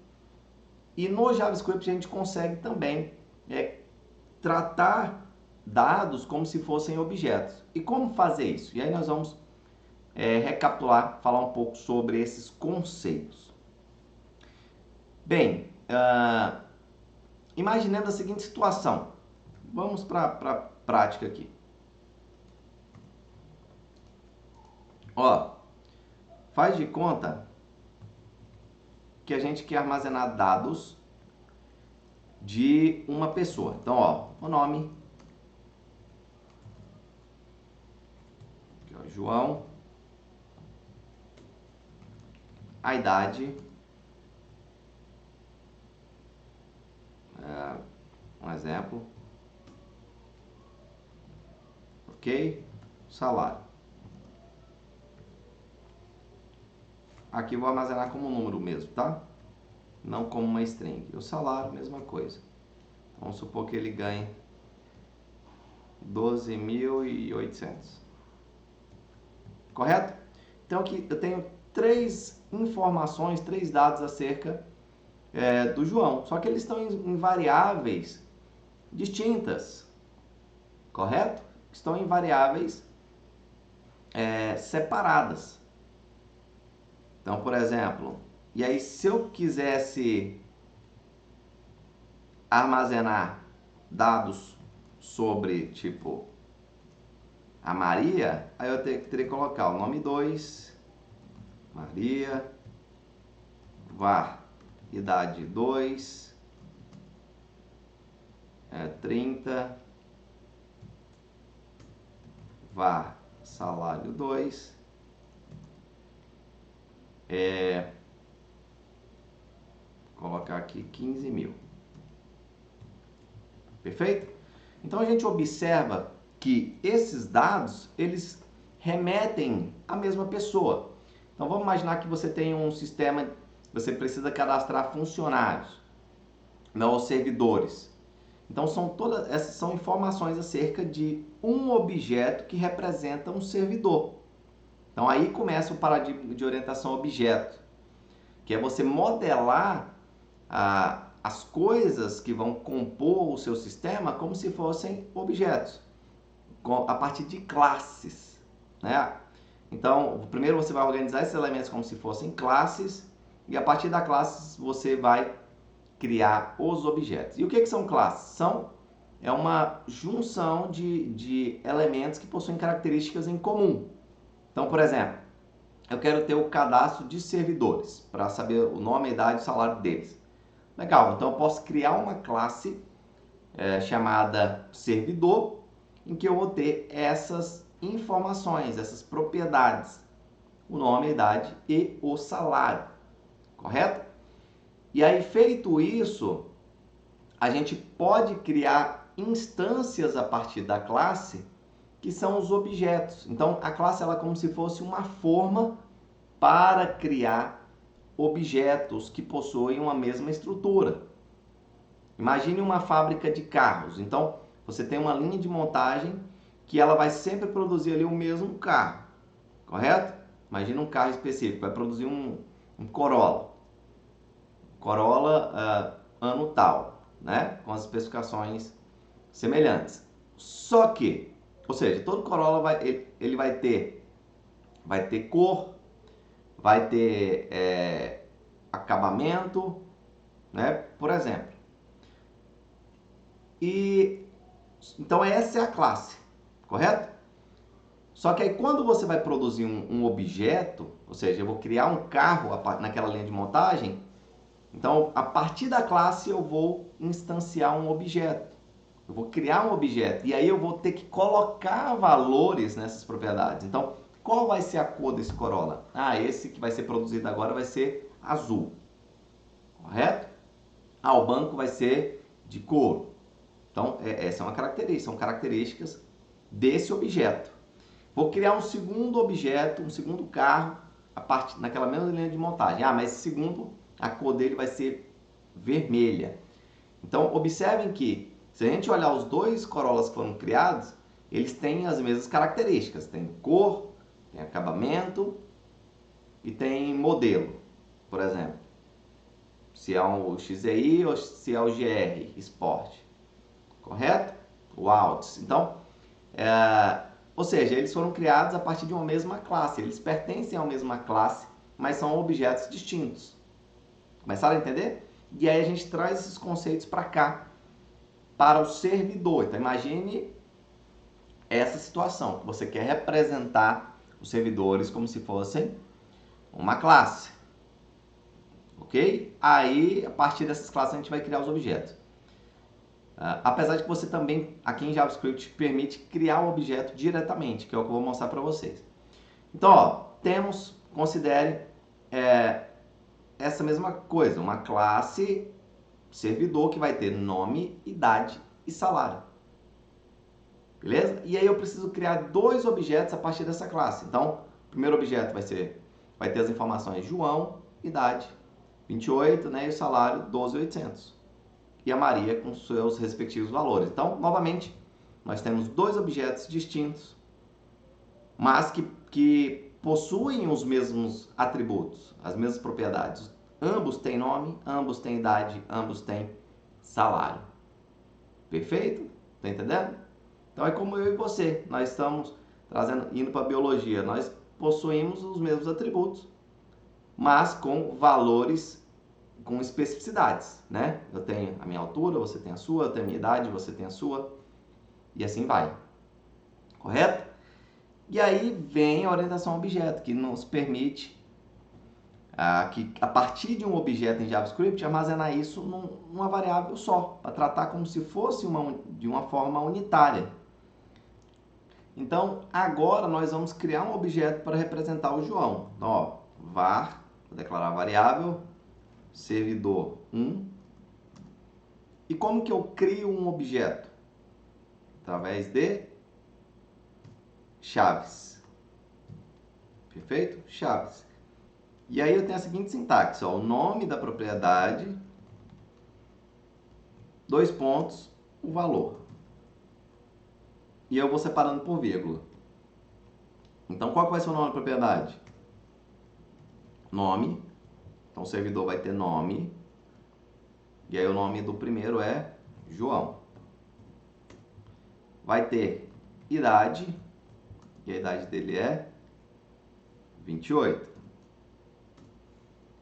Speaker 1: E no JavaScript a gente consegue também tratar dados como se fossem objetos. E como fazer isso? E aí nós vamos recapitular, falar um pouco sobre esses conceitos. Bem, imaginemos a seguinte situação. Vamos para a prática aqui. Ó, faz de conta que a gente quer armazenar dados de uma pessoa. Então, ó, o nome, aqui, ó, João, a idade, um exemplo, ok? Salário. Aqui eu vou armazenar como número mesmo, tá? Não como uma string. E o salário, mesma coisa. Vamos supor que ele ganhe 12.800. Correto? Então aqui eu tenho três informações, três dados acerca do João. Só que eles estão em variáveis distintas. Correto? Estão em variáveis separadas. Então, por exemplo, e aí se eu quisesse armazenar dados sobre, tipo, a Maria, aí eu teria que colocar o nome 2, Maria, var, idade 2, 30, var, salário 2, colocar aqui 15 mil. Perfeito? Então a gente observa que esses dados, eles remetem à mesma pessoa. Então vamos imaginar que você tem um sistema, você precisa cadastrar funcionários, não servidores. Então todas essas são informações acerca de um objeto que representa um servidor. Então aí começa o paradigma de orientação a objeto, que é você modelar as coisas que vão compor o seu sistema como se fossem objetos, a partir de classes, né? Então, primeiro você vai organizar esses elementos como se fossem classes e a partir da classe você vai criar os objetos. E o que são classes? É uma junção de elementos que possuem características em comum. Então, por exemplo, eu quero ter o cadastro de servidores para saber o nome, a idade e o salário deles. Legal, então eu posso criar uma classe chamada servidor, em que eu vou ter essas informações, essas propriedades, o nome, a idade e o salário, correto? E aí, feito isso, a gente pode criar instâncias a partir da classe, que são os objetos. Então, a classe ela é como se fosse uma forma para criar objetos que possuem uma mesma estrutura. Imagine uma fábrica de carros. Então, você tem uma linha de montagem que ela vai sempre produzir ali o mesmo carro, correto? Imagina um carro específico, vai produzir um Corolla. Corolla ano tal, né? Com as especificações semelhantes. Só que, ou seja, todo Corolla ele vai ter cor, vai ter acabamento, né? Por exemplo. E então essa é a classe, correto? Só que aí quando você vai produzir um objeto, ou seja, eu vou criar um carro naquela linha de montagem, então a partir da classe eu vou instanciar um objeto. Eu vou criar um objeto e aí eu vou ter que colocar valores nessas propriedades. Então, qual vai ser a cor desse Corolla? Esse que vai ser produzido agora vai ser azul, correto? O banco vai ser de couro. Então, essa é uma característica, são características desse objeto. Vou criar um segundo objeto, um segundo carro, naquela mesma linha de montagem. Mas esse segundo, a cor dele vai ser vermelha. Então, observem que, se a gente olhar os dois Corollas que foram criados, eles têm as mesmas características. Tem cor, tem acabamento e tem modelo, por exemplo. Se é o XEI ou se é o GR Sport. Correto? O Altis. Então, ou seja, eles foram criados a partir de uma mesma classe. Eles pertencem à mesma classe, mas são objetos distintos. Começaram a entender? E aí a gente traz esses conceitos para cá, para o servidor. Então, imagine essa situação, que você quer representar os servidores como se fossem uma classe. Ok? Aí, a partir dessas classes, a gente vai criar os objetos. Apesar de que você também, aqui em JavaScript, permite criar um objeto diretamente, que é o que eu vou mostrar para vocês. Então, considere essa mesma coisa, uma classe servidor que vai ter nome, idade e salário. Beleza? E aí eu preciso criar dois objetos a partir dessa classe. Então, o primeiro objeto vai ter as informações João, idade 28, né, e o salário 12.800. E a Maria com seus respectivos valores. Então, novamente, nós temos dois objetos distintos, mas que possuem os mesmos atributos, as mesmas propriedades. Ambos têm nome, ambos têm idade, ambos têm salário. Perfeito? Tá entendendo? Então é como eu e você, nós estamos indo para a biologia, nós possuímos os mesmos atributos, mas com valores com especificidades, né? Eu tenho a minha altura, você tem a sua, eu tenho a minha idade, você tem a sua, e assim vai. Correto? E aí vem a orientação a objeto, que nos permite que a partir de um objeto em JavaScript armazenar isso numa variável só, para tratar como se fosse de uma forma unitária. Então, agora nós vamos criar um objeto para representar o João. Então, ó, var, vou declarar a variável, servidor 1. E como que eu crio um objeto? Através de chaves. Perfeito? Chaves. E aí eu tenho a seguinte sintaxe, ó, o nome da propriedade, 2 pontos, o valor. E eu vou separando por vírgula. Então, qual que vai ser o nome da propriedade? Nome. Então, o servidor vai ter nome. E aí o nome do primeiro é João. Vai ter idade. E a idade dele é 28.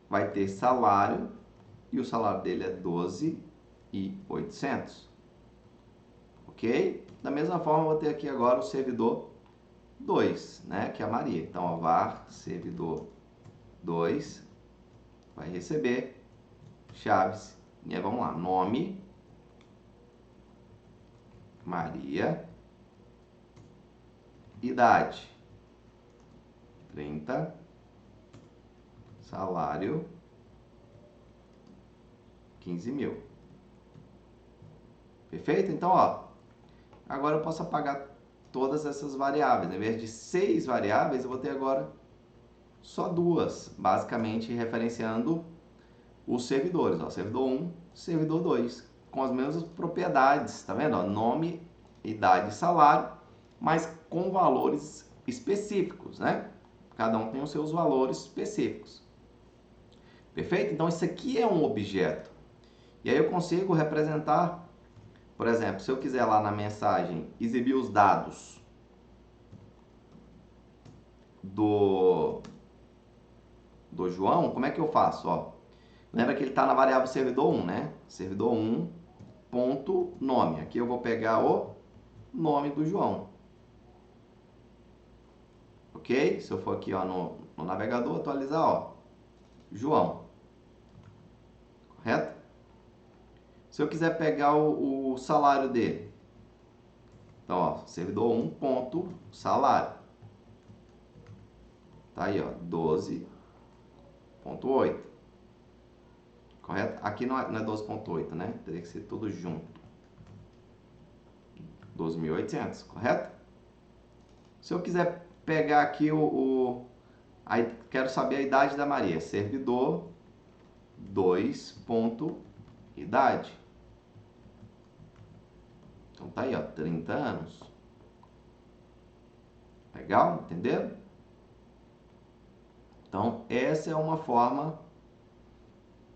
Speaker 1: Vai ter salário. E o salário dele é 12.800. Ok? Da mesma forma, eu vou ter aqui agora o servidor 2, né? Que é a Maria. Então, ó, var servidor 2 vai receber chaves. E aí, vamos lá. Nome, Maria, idade, 30, salário, 15 mil. Perfeito? Então, ó, agora eu posso apagar todas essas variáveis. Em vez de 6 variáveis, eu vou ter agora só 2, basicamente referenciando os servidores. Ó, servidor 1, servidor 2, com as mesmas propriedades, tá vendo? Ó, nome, idade e salário, mas com valores específicos, né? Cada um tem os seus valores específicos. Perfeito? Então, isso aqui é um objeto. E aí eu consigo representar, por exemplo, se eu quiser lá na mensagem exibir os dados do João, como é que eu faço? Ó, lembra que ele está na variável servidor 1, né? Servidor 1 ponto nome. Aqui eu vou pegar o nome do João. Ok? Se eu for aqui ó, no navegador, atualizar, ó, João. Correto? Se eu quiser pegar o salário dele, então, ó, servidor 1 ponto salário. Tá aí, ó, 12.8. Correto? Aqui não é 12.8, né? Teria que ser tudo junto. 12.800, correto? Se eu quiser pegar aqui aí quero saber a idade da Maria. Servidor 2 ponto idade. Então tá aí, ó, 30 anos. Legal? Entenderam? Então, essa é uma forma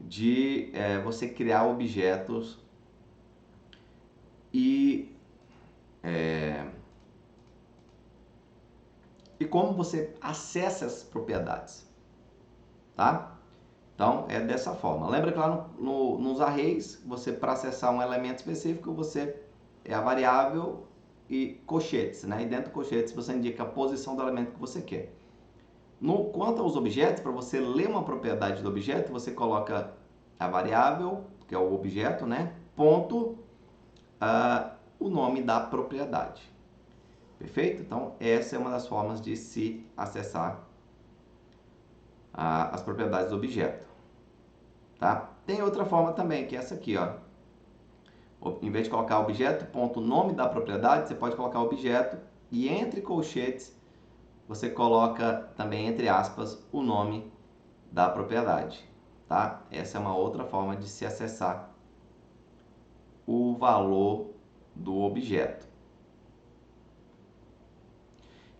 Speaker 1: de você criar objetos e como você acessa essas propriedades, tá? Então, é dessa forma. Lembra que lá nos arrays, você para acessar um elemento específico, você é a variável e colchetes, né? E dentro do colchetes você indica a posição do elemento que você quer. Quanto aos objetos, para você ler uma propriedade do objeto, você coloca a variável, que é o objeto, né? Ponto, o nome da propriedade. Perfeito? Então, essa é uma das formas de se acessar as propriedades do objeto. Tá? Tem outra forma também, que é essa aqui, ó. Em vez de colocar objeto, ponto, nome da propriedade, você pode colocar objeto e entre colchetes você coloca também, entre aspas, o nome da propriedade. Tá? Essa é uma outra forma de se acessar o valor do objeto.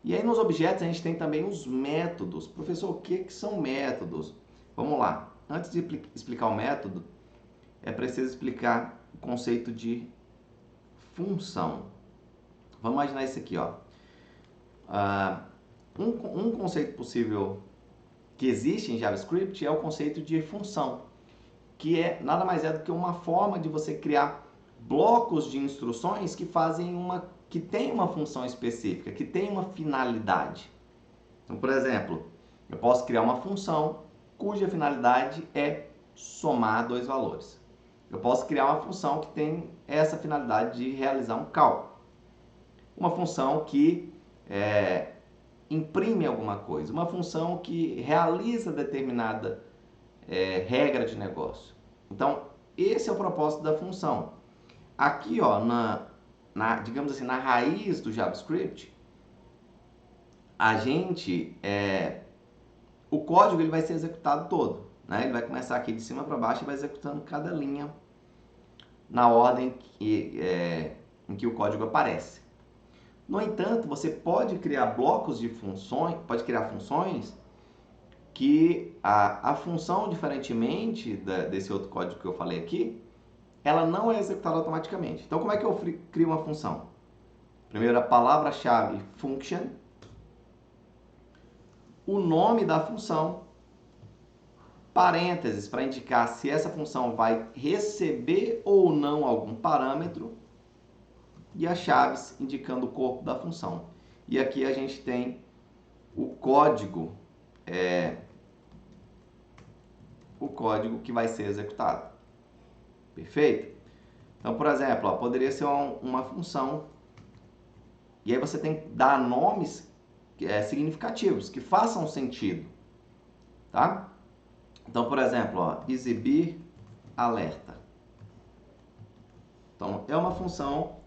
Speaker 1: E aí nos objetos a gente tem também os métodos. Professor, o que são métodos? Vamos lá. Antes de explicar o método, é preciso explicar o conceito de função. Vamos imaginar isso aqui, ó. Um conceito possível que existe em JavaScript é o conceito de função. que nada mais é do que uma forma de você criar blocos de instruções que tem uma função específica, que tem uma finalidade. Então, por exemplo, eu posso criar uma função cuja finalidade é somar dois valores. Eu posso criar uma função que tem essa finalidade de realizar um cálculo. Uma função que imprime alguma coisa. Uma função que realiza determinada regra de negócio. Então, esse é o propósito da função. Aqui, ó, digamos assim, na raiz do JavaScript, o código ele vai ser executado todo, né? Ele vai começar aqui de cima para baixo e vai executando cada linha na ordem em que o código aparece. No entanto, você pode criar blocos de funções, pode criar funções que a função, diferentemente desse outro código que eu falei aqui, ela não é executada automaticamente. Então, como é que eu crio uma função? Primeiro, a palavra-chave function, o nome da função, parênteses para indicar se essa função vai receber ou não algum parâmetro, e as chaves indicando o corpo da função. E aqui a gente tem o código que vai ser executado. Perfeito? Então, por exemplo, ó, poderia ser uma função, e aí você tem que dar nomes significativos, que façam sentido. Tá? Então, por exemplo, ó, exibir alerta. Então, é uma função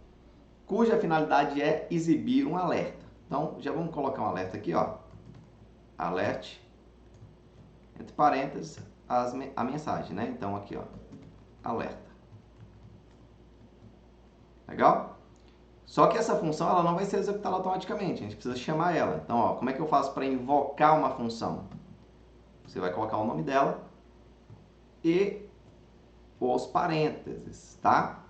Speaker 1: cuja finalidade é exibir um alerta. Então, já vamos colocar um alerta aqui, ó. Alert, entre parênteses, a mensagem, né? Então, aqui, ó, alerta. Legal? Só que essa função ela não vai ser executada automaticamente, a gente precisa chamar ela. Então, ó, como é que eu faço para invocar uma função? Você vai colocar o nome dela e os parênteses, tá?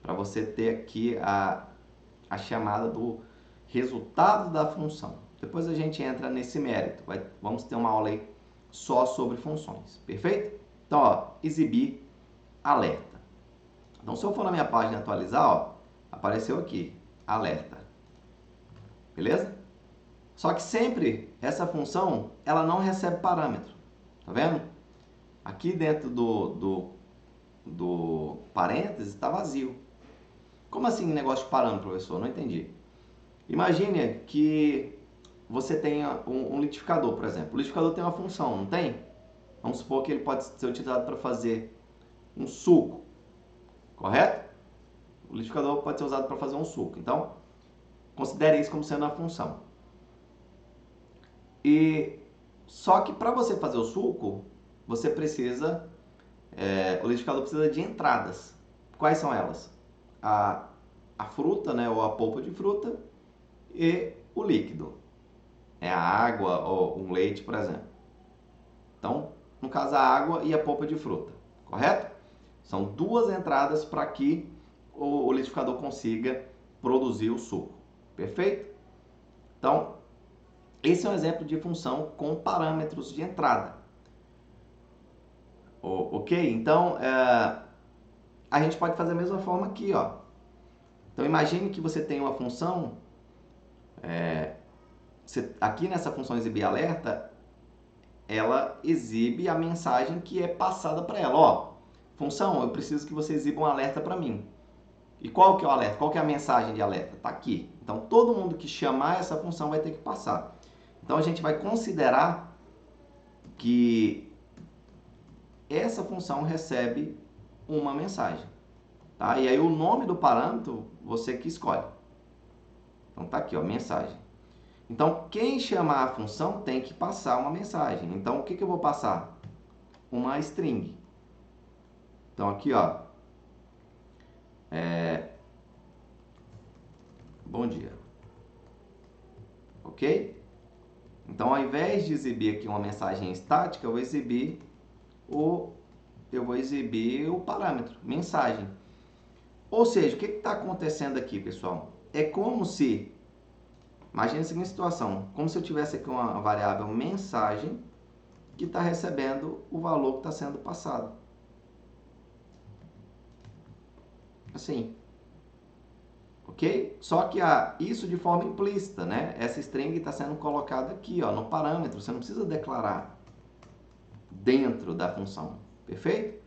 Speaker 1: Para você ter aqui a chamada do resultado da função. Depois a gente entra nesse mérito. Vamos ter uma aula aí só sobre funções. Perfeito? Então, ó, exibir alerta. Então, se eu for na minha página atualizar, ó, apareceu aqui, alerta. Beleza? Só que sempre essa função, ela não recebe parâmetro. Tá vendo? Aqui dentro do parênteses está vazio. Como assim negócio de parâmetro, professor? Não entendi. Imagine que você tenha um litificador, por exemplo. O litificador tem uma função, não tem? Vamos supor que ele pode ser utilizado para fazer um suco, correto? O liquidificador pode ser usado para fazer um suco. Então, considere isso como sendo a função. Só que para você fazer o suco, você precisa... o liquidificador precisa de entradas. Quais são elas? A fruta, né, ou a polpa de fruta, e o líquido. É a água ou um leite, por exemplo. Então, no caso, a água e a polpa de fruta, correto? São duas entradas para que o liquidificador consiga produzir o suco. Perfeito? Então, esse é um exemplo de função com parâmetros de entrada. Ok? Então, a gente pode fazer a mesma forma aqui, ó. Então, imagine que você tem uma função, aqui nessa função exibir alerta, ela exibe a mensagem que é passada para ela. Ó, função, eu preciso que você exiba um alerta para mim. E qual que é o alerta? Qual que é a mensagem de alerta? Está aqui. Então, todo mundo que chamar essa função vai ter que passar. Então, a gente vai considerar que essa função recebe uma mensagem. Tá? E aí, o nome do parâmetro, você que escolhe. Então, tá aqui, ó, mensagem. Então, quem chamar a função tem que passar uma mensagem. Então, o que eu vou passar? Uma string. Então, aqui, ó. Bom dia. Ok? Então, ao invés de exibir aqui uma mensagem estática, eu vou exibir o parâmetro, mensagem. Ou seja, o que está acontecendo aqui, pessoal? É como se, imagine a seguinte situação, como se eu tivesse aqui uma variável mensagem que está recebendo o valor que está sendo passado. Assim. Ok? Só que isso de forma implícita, né? Essa string está sendo colocada aqui, ó, no parâmetro. Você não precisa declarar dentro da função. Perfeito?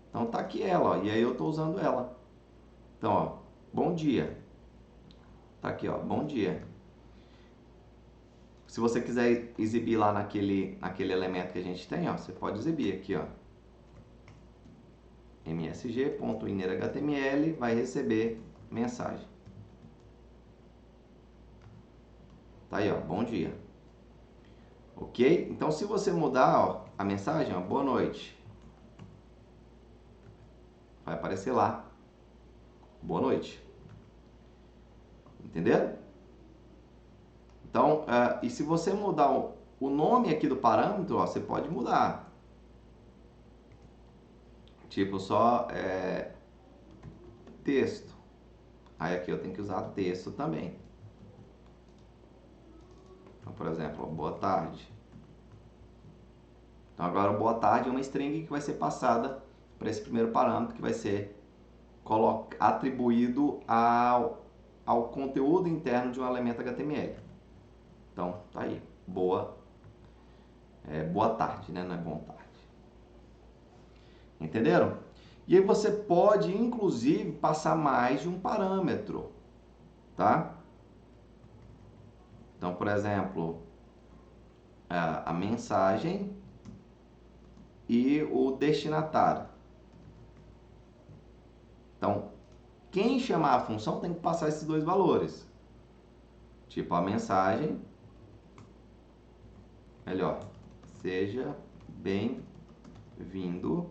Speaker 1: Então tá aqui ela, ó, e aí eu estou usando ela. Então, ó, bom dia. Tá aqui, ó, bom dia. Se você quiser exibir lá naquele elemento que a gente tem, ó, você pode exibir aqui, ó. msg.innerHTML vai receber mensagem. Tá aí, ó, bom dia. Ok? Então, se você mudar, ó, a mensagem, ó, boa noite, vai aparecer lá, boa noite. Entendeu? Então, e se você mudar o nome aqui do parâmetro, ó, você pode mudar. Tipo, só texto. Aí aqui eu tenho que usar texto também. Então, por exemplo, ó, boa tarde. Então agora boa tarde é uma string que vai ser passada para esse primeiro parâmetro que vai ser atribuído ao conteúdo interno de um elemento HTML. Então, tá aí. Boa tarde, né? Não é boa tarde. Entenderam? E aí você pode, inclusive, passar mais de um parâmetro, tá? Então, por exemplo, a mensagem e o destinatário. Então, quem chamar a função tem que passar esses dois valores. Tipo, a mensagem, melhor, seja bem-vindo.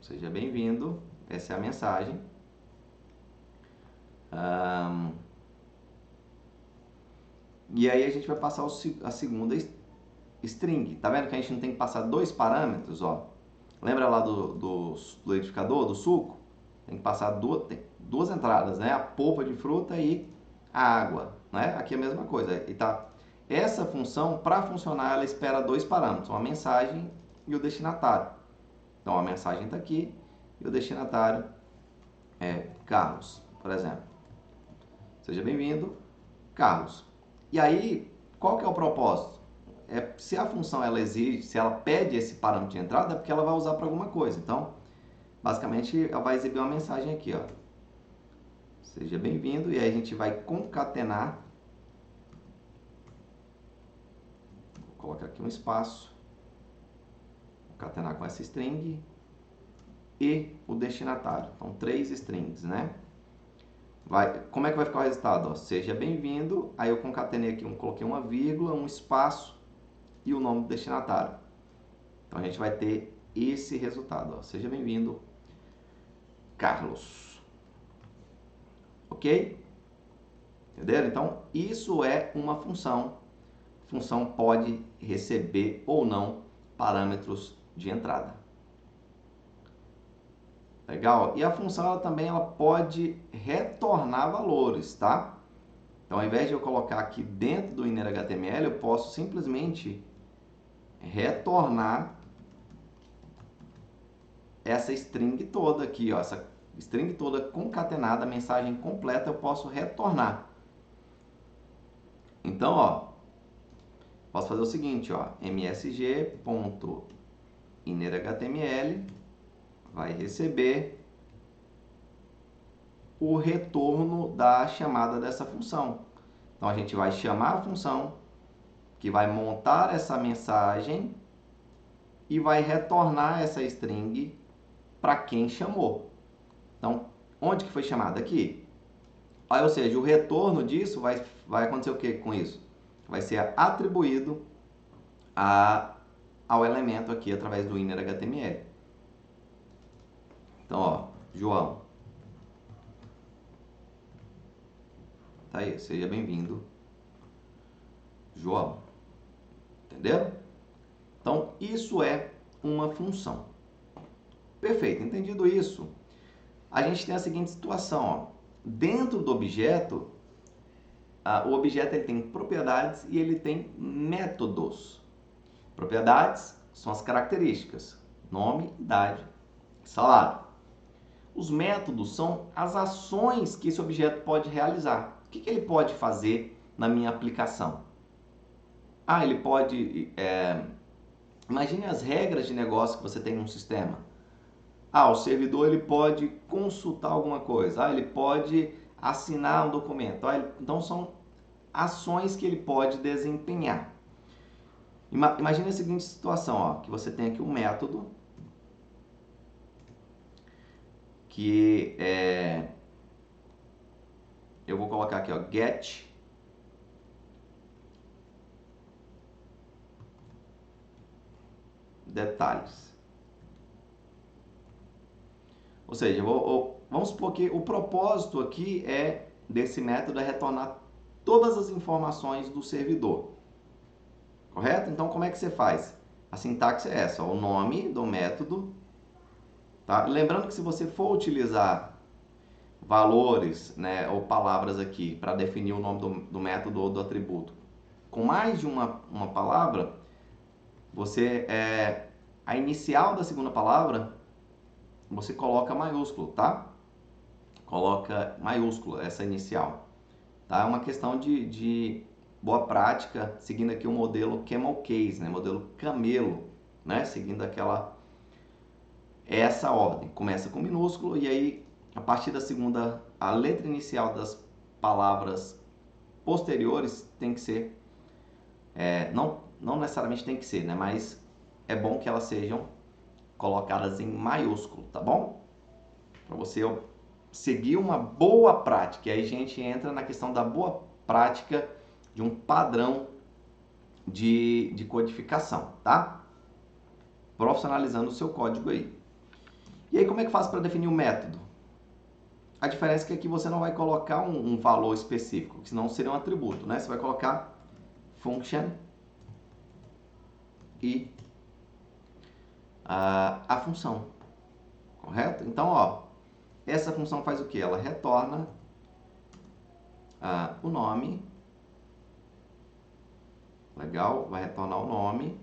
Speaker 1: Seja bem-vindo, essa é a mensagem. E aí a gente vai passar a segunda string. Tá vendo que a gente não tem que passar dois parâmetros, ó? Lembra lá do liquidificador, do suco? Tem que passar duas entradas, né? A polpa de fruta e a água, né? Aqui é a mesma coisa. E tá, essa função, para funcionar, ela espera dois parâmetros, uma mensagem e o destinatário. Então a mensagem está aqui e o destinatário é Carlos, por exemplo. Seja bem-vindo, Carlos. E aí, qual que é o propósito? Se a função ela exige, se ela pede esse parâmetro de entrada, é porque ela vai usar para alguma coisa. Então, basicamente, ela vai exibir uma mensagem aqui, ó. Seja bem-vindo, e aí a gente vai concatenar. Vou colocar aqui um espaço. Concatenar com essa string e o destinatário. Então, 3 strings, né? Como é que vai ficar o resultado? Ó, seja bem-vindo, aí eu concatenei aqui, coloquei uma vírgula, um espaço e o nome do destinatário. Então a gente vai ter esse resultado. Ó, seja bem-vindo, Carlos. Ok? Entenderam? Então isso é uma função. A função pode receber ou não parâmetros de entrada. Legal? E a função ela também pode retornar valores, tá? Então, ao invés de eu colocar aqui dentro do innerHTML, eu posso simplesmente retornar essa string toda aqui, ó, essa string toda concatenada, a mensagem completa, eu posso retornar. Então, ó, posso fazer o seguinte, ó, msg.innerHTML vai receber o retorno da chamada dessa função. Então, a gente vai chamar a função que vai montar essa mensagem e vai retornar essa string para quem chamou. Então, onde que foi chamada? Aqui. Aí, ou seja, o retorno disso vai acontecer o que com isso? Vai ser atribuído ao elemento aqui através do innerHTML. Então, ó, João. Tá aí, seja bem-vindo, João. Entendeu? Então, isso é uma função. Perfeito, entendido isso, a gente tem a seguinte situação, ó. Dentro do objeto, o objeto ele tem propriedades e ele tem métodos. Propriedades são as características. Nome, idade, salário. Os métodos são as ações que esse objeto pode realizar. O que ele pode fazer na minha aplicação? Ele pode... imagine as regras de negócio que você tem num sistema. O servidor ele pode consultar alguma coisa. Ele pode assinar um documento. Então, são ações que ele pode desempenhar. Imagine a seguinte situação, que você tem aqui um método que eu vou colocar aqui, get detalhes. Ou seja, vamos supor que o propósito aqui desse método é retornar todas as informações do servidor. Correto? Então, como é que você faz? A sintaxe é essa, o nome do método. Tá? Lembrando que se você for utilizar valores, né, ou palavras aqui para definir o nome do método ou do atributo com mais de uma palavra, a inicial da segunda palavra você coloca maiúsculo, tá? Coloca maiúsculo essa inicial, tá? É uma questão de boa prática, seguindo aqui o modelo Camel Case, né? Modelo camelo, né? Seguindo essa ordem. Começa com minúsculo e aí, a partir da segunda, a letra inicial das palavras posteriores tem que ser, não necessariamente tem que ser, né? Mas é bom que elas sejam colocadas em maiúsculo, tá bom? Para você seguir uma boa prática. E aí a gente entra na questão da boa prática de um padrão de codificação, tá? Profissionalizando o seu código aí. E aí como é que faz para definir o método? A diferença é que aqui você não vai colocar um valor específico, senão seria um atributo, né? Você vai colocar function e a função, correto? Então, essa função faz o que? Ela retorna o nome, legal, vai retornar o nome,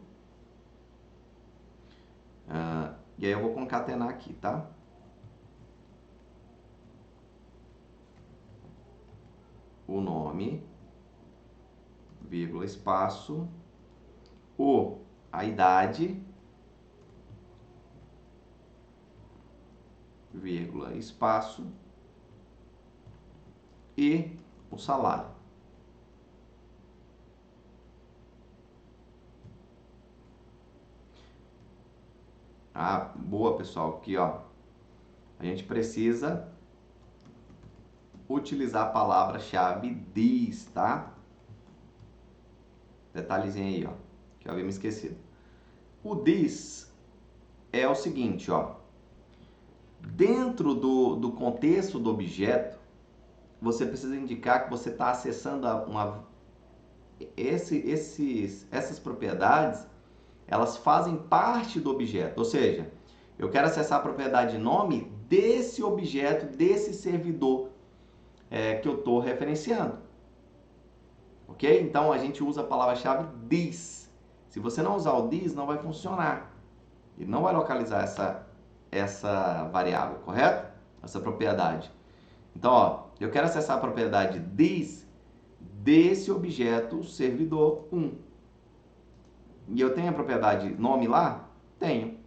Speaker 1: e aí eu vou concatenar aqui, tá? O nome, vírgula, espaço, a idade, vírgula, espaço e o salário. Boa, pessoal. Aqui, a gente precisa utilizar a palavra-chave this, tá? Detalhezinho aí, que eu havia me esquecido. O this é o seguinte, dentro do contexto do objeto, você precisa indicar que você está acessando essas propriedades, elas fazem parte do objeto. Ou seja, eu quero acessar a propriedade nome desse objeto, desse servidor que eu estou referenciando. Ok? Então, a gente usa a palavra-chave this. Se você não usar o this, não vai funcionar. Ele não vai localizar essa variável, correto? Essa propriedade. Então, eu quero acessar a propriedade this desse objeto servidor 1. E eu tenho a propriedade nome lá? Tenho.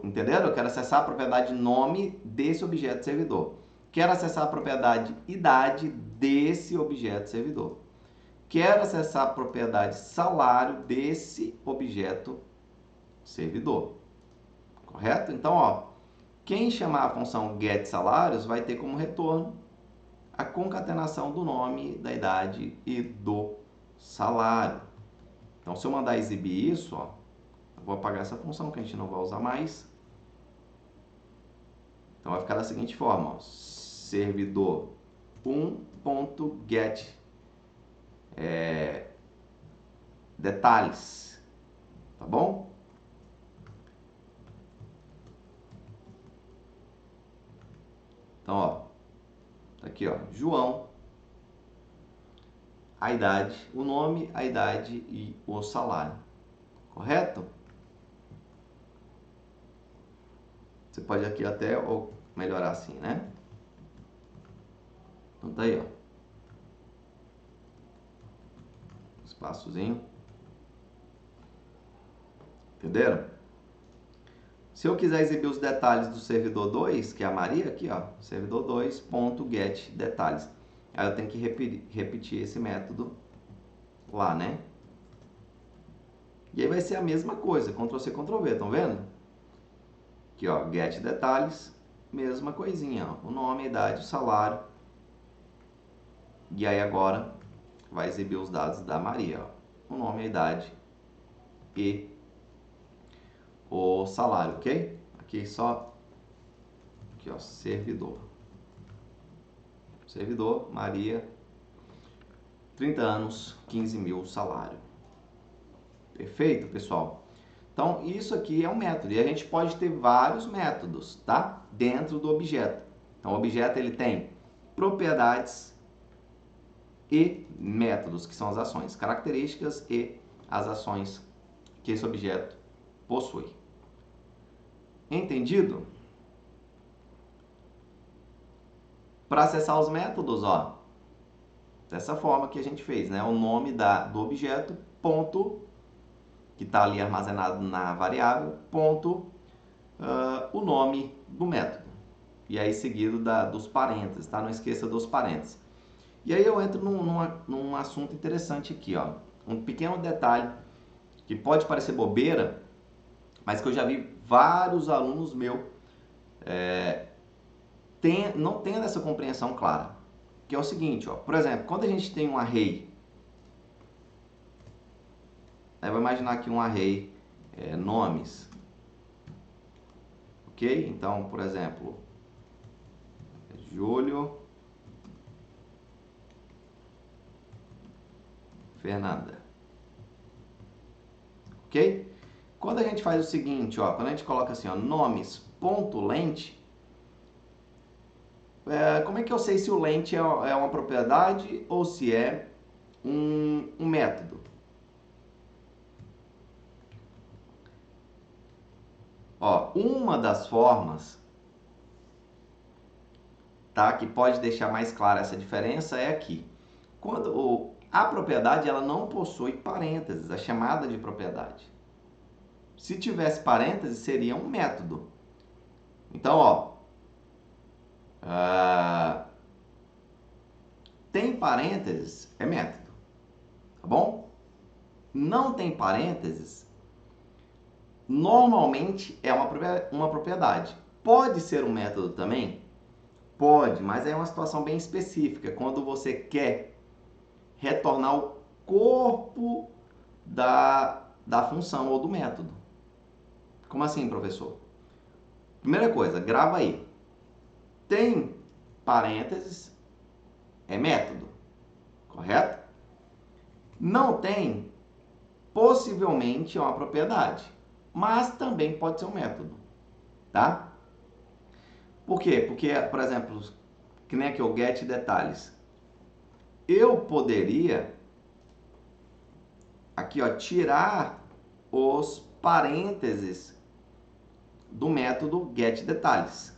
Speaker 1: Entenderam? Eu quero acessar a propriedade nome desse objeto servidor. Quero acessar a propriedade idade desse objeto servidor. Quero acessar a propriedade salário desse objeto servidor. Correto? Então, quem chamar a função getSalários vai ter como retorno a concatenação do nome, da idade e do salário. Então, se eu mandar exibir isso, eu vou apagar essa função que a gente não vai usar mais. Então, vai ficar da seguinte forma, servidor 1.get detalhes, tá bom? Então, tá aqui, João, a idade, o nome, a idade e o salário, correto? Você pode aqui até ou melhorar assim, né? Então tá aí, ó. Espaçozinho. Entenderam? Se eu quiser exibir os detalhes do servidor 2, que é a Maria, aqui, ó, servidor 2.get detalhes. Aí eu tenho que repetir esse método lá, né? E aí vai ser a mesma coisa, Ctrl+C, Ctrl+V, estão vendo? Aqui, ó, get detalhes, mesma coisinha, ó, o nome, a idade, o salário. E aí agora vai exibir os dados da Maria, ó, o nome, a idade e o salário, ok? Aqui só, aqui ó, servidor, Maria, 30 anos, 15 mil salário. Perfeito, pessoal? Então, isso aqui é um método, e a gente pode ter vários métodos, tá? Dentro do objeto. Então, o objeto, ele tem propriedades e métodos, que são as ações, características e as ações que esse objeto possui. Entendido? Para acessar os métodos, ó, dessa forma que a gente fez, né? O nome do objeto, ponto, que está ali armazenado na variável, ponto, o nome do método. E aí seguido dos parênteses, tá? Não esqueça dos parênteses. E aí eu entro num assunto interessante aqui, ó. Um pequeno detalhe que pode parecer bobeira, mas que eu já vi vários alunos meus não tendo essa compreensão clara. Que é o seguinte, ó. Por exemplo, quando a gente tem um array, vou imaginar aqui um array nomes. Ok? Então, por exemplo, Júlio, Fernanda. Ok? Quando a gente faz o seguinte, ó, quando a gente coloca assim, ó, nomes.length, como é que eu sei se o length é uma propriedade ou se é um método? Ó, uma das formas, tá, que pode deixar mais clara essa diferença é aqui. Quando a propriedade ela não possui parênteses, é chamada de propriedade. Se tivesse parênteses, seria um método. Então, ó, tem parênteses, é método, tá bom? Não tem parênteses, normalmente é uma propriedade. Pode ser um método também? Pode, mas é uma situação bem específica, quando você quer retornar o corpo da função ou do método. Como assim, professor? Primeira coisa, grava aí. Tem parênteses, é método, correto? Não tem, possivelmente é uma propriedade, mas também pode ser um método, tá? Por quê? Porque, por exemplo, que nem aqui o get detalhes. Eu poderia aqui, ó, tirar os parênteses do método get detalhes.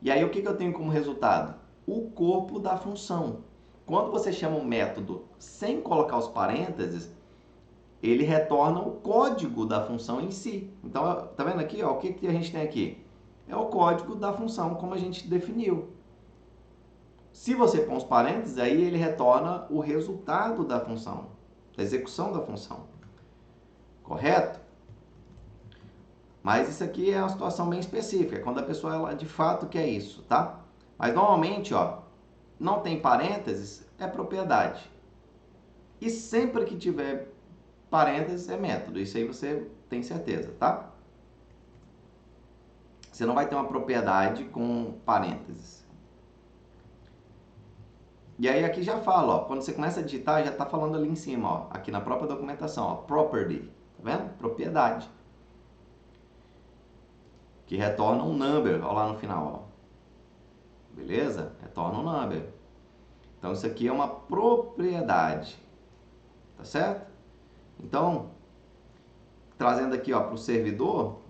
Speaker 1: E aí o que eu tenho como resultado? O corpo da função. Quando você chama um método sem colocar os parênteses, ele retorna o código da função em si. Então, tá vendo aqui, ó, o que a gente tem aqui? É o código da função como a gente definiu. Se você põe os parênteses, aí ele retorna o resultado da função, da execução da função. Correto? Mas isso aqui é uma situação bem específica, quando a pessoa ela de fato quer isso, tá? Mas normalmente, ó, não tem parênteses, é propriedade. E sempre que tiver parênteses, é método. Isso aí você tem certeza, tá? Você não vai ter uma propriedade com parênteses. E aí aqui já fala, ó, quando você começa a digitar, já está falando ali em cima, ó, aqui na própria documentação, ó, property, tá vendo? Propriedade. Que retorna um number, ó, lá no final, ó. Beleza? Retorna um number. Então isso aqui é uma propriedade, tá certo? Então, trazendo aqui, ó, para o servidor,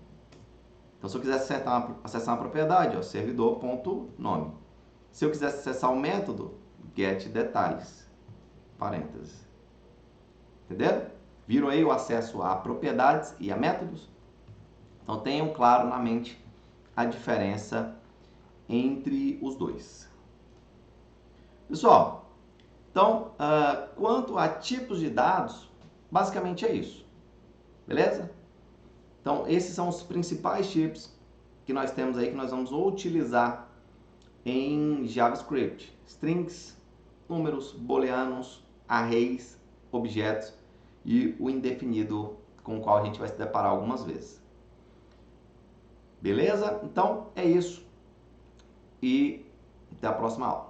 Speaker 1: Então, se eu quiser acessar uma propriedade, ó, servidor.nome. Se eu quiser acessar o método, getDetalhes, parênteses. Entenderam? Viram aí o acesso a propriedades e a métodos? Então, tenham claro na mente a diferença entre os dois. Pessoal, então, quanto a tipos de dados, basicamente é isso. Beleza? Então, esses são os principais tipos que nós temos aí, que nós vamos utilizar em JavaScript. Strings, números, booleanos, arrays, objetos e o indefinido, com o qual a gente vai se deparar algumas vezes. Beleza? Então, é isso. E até a próxima aula.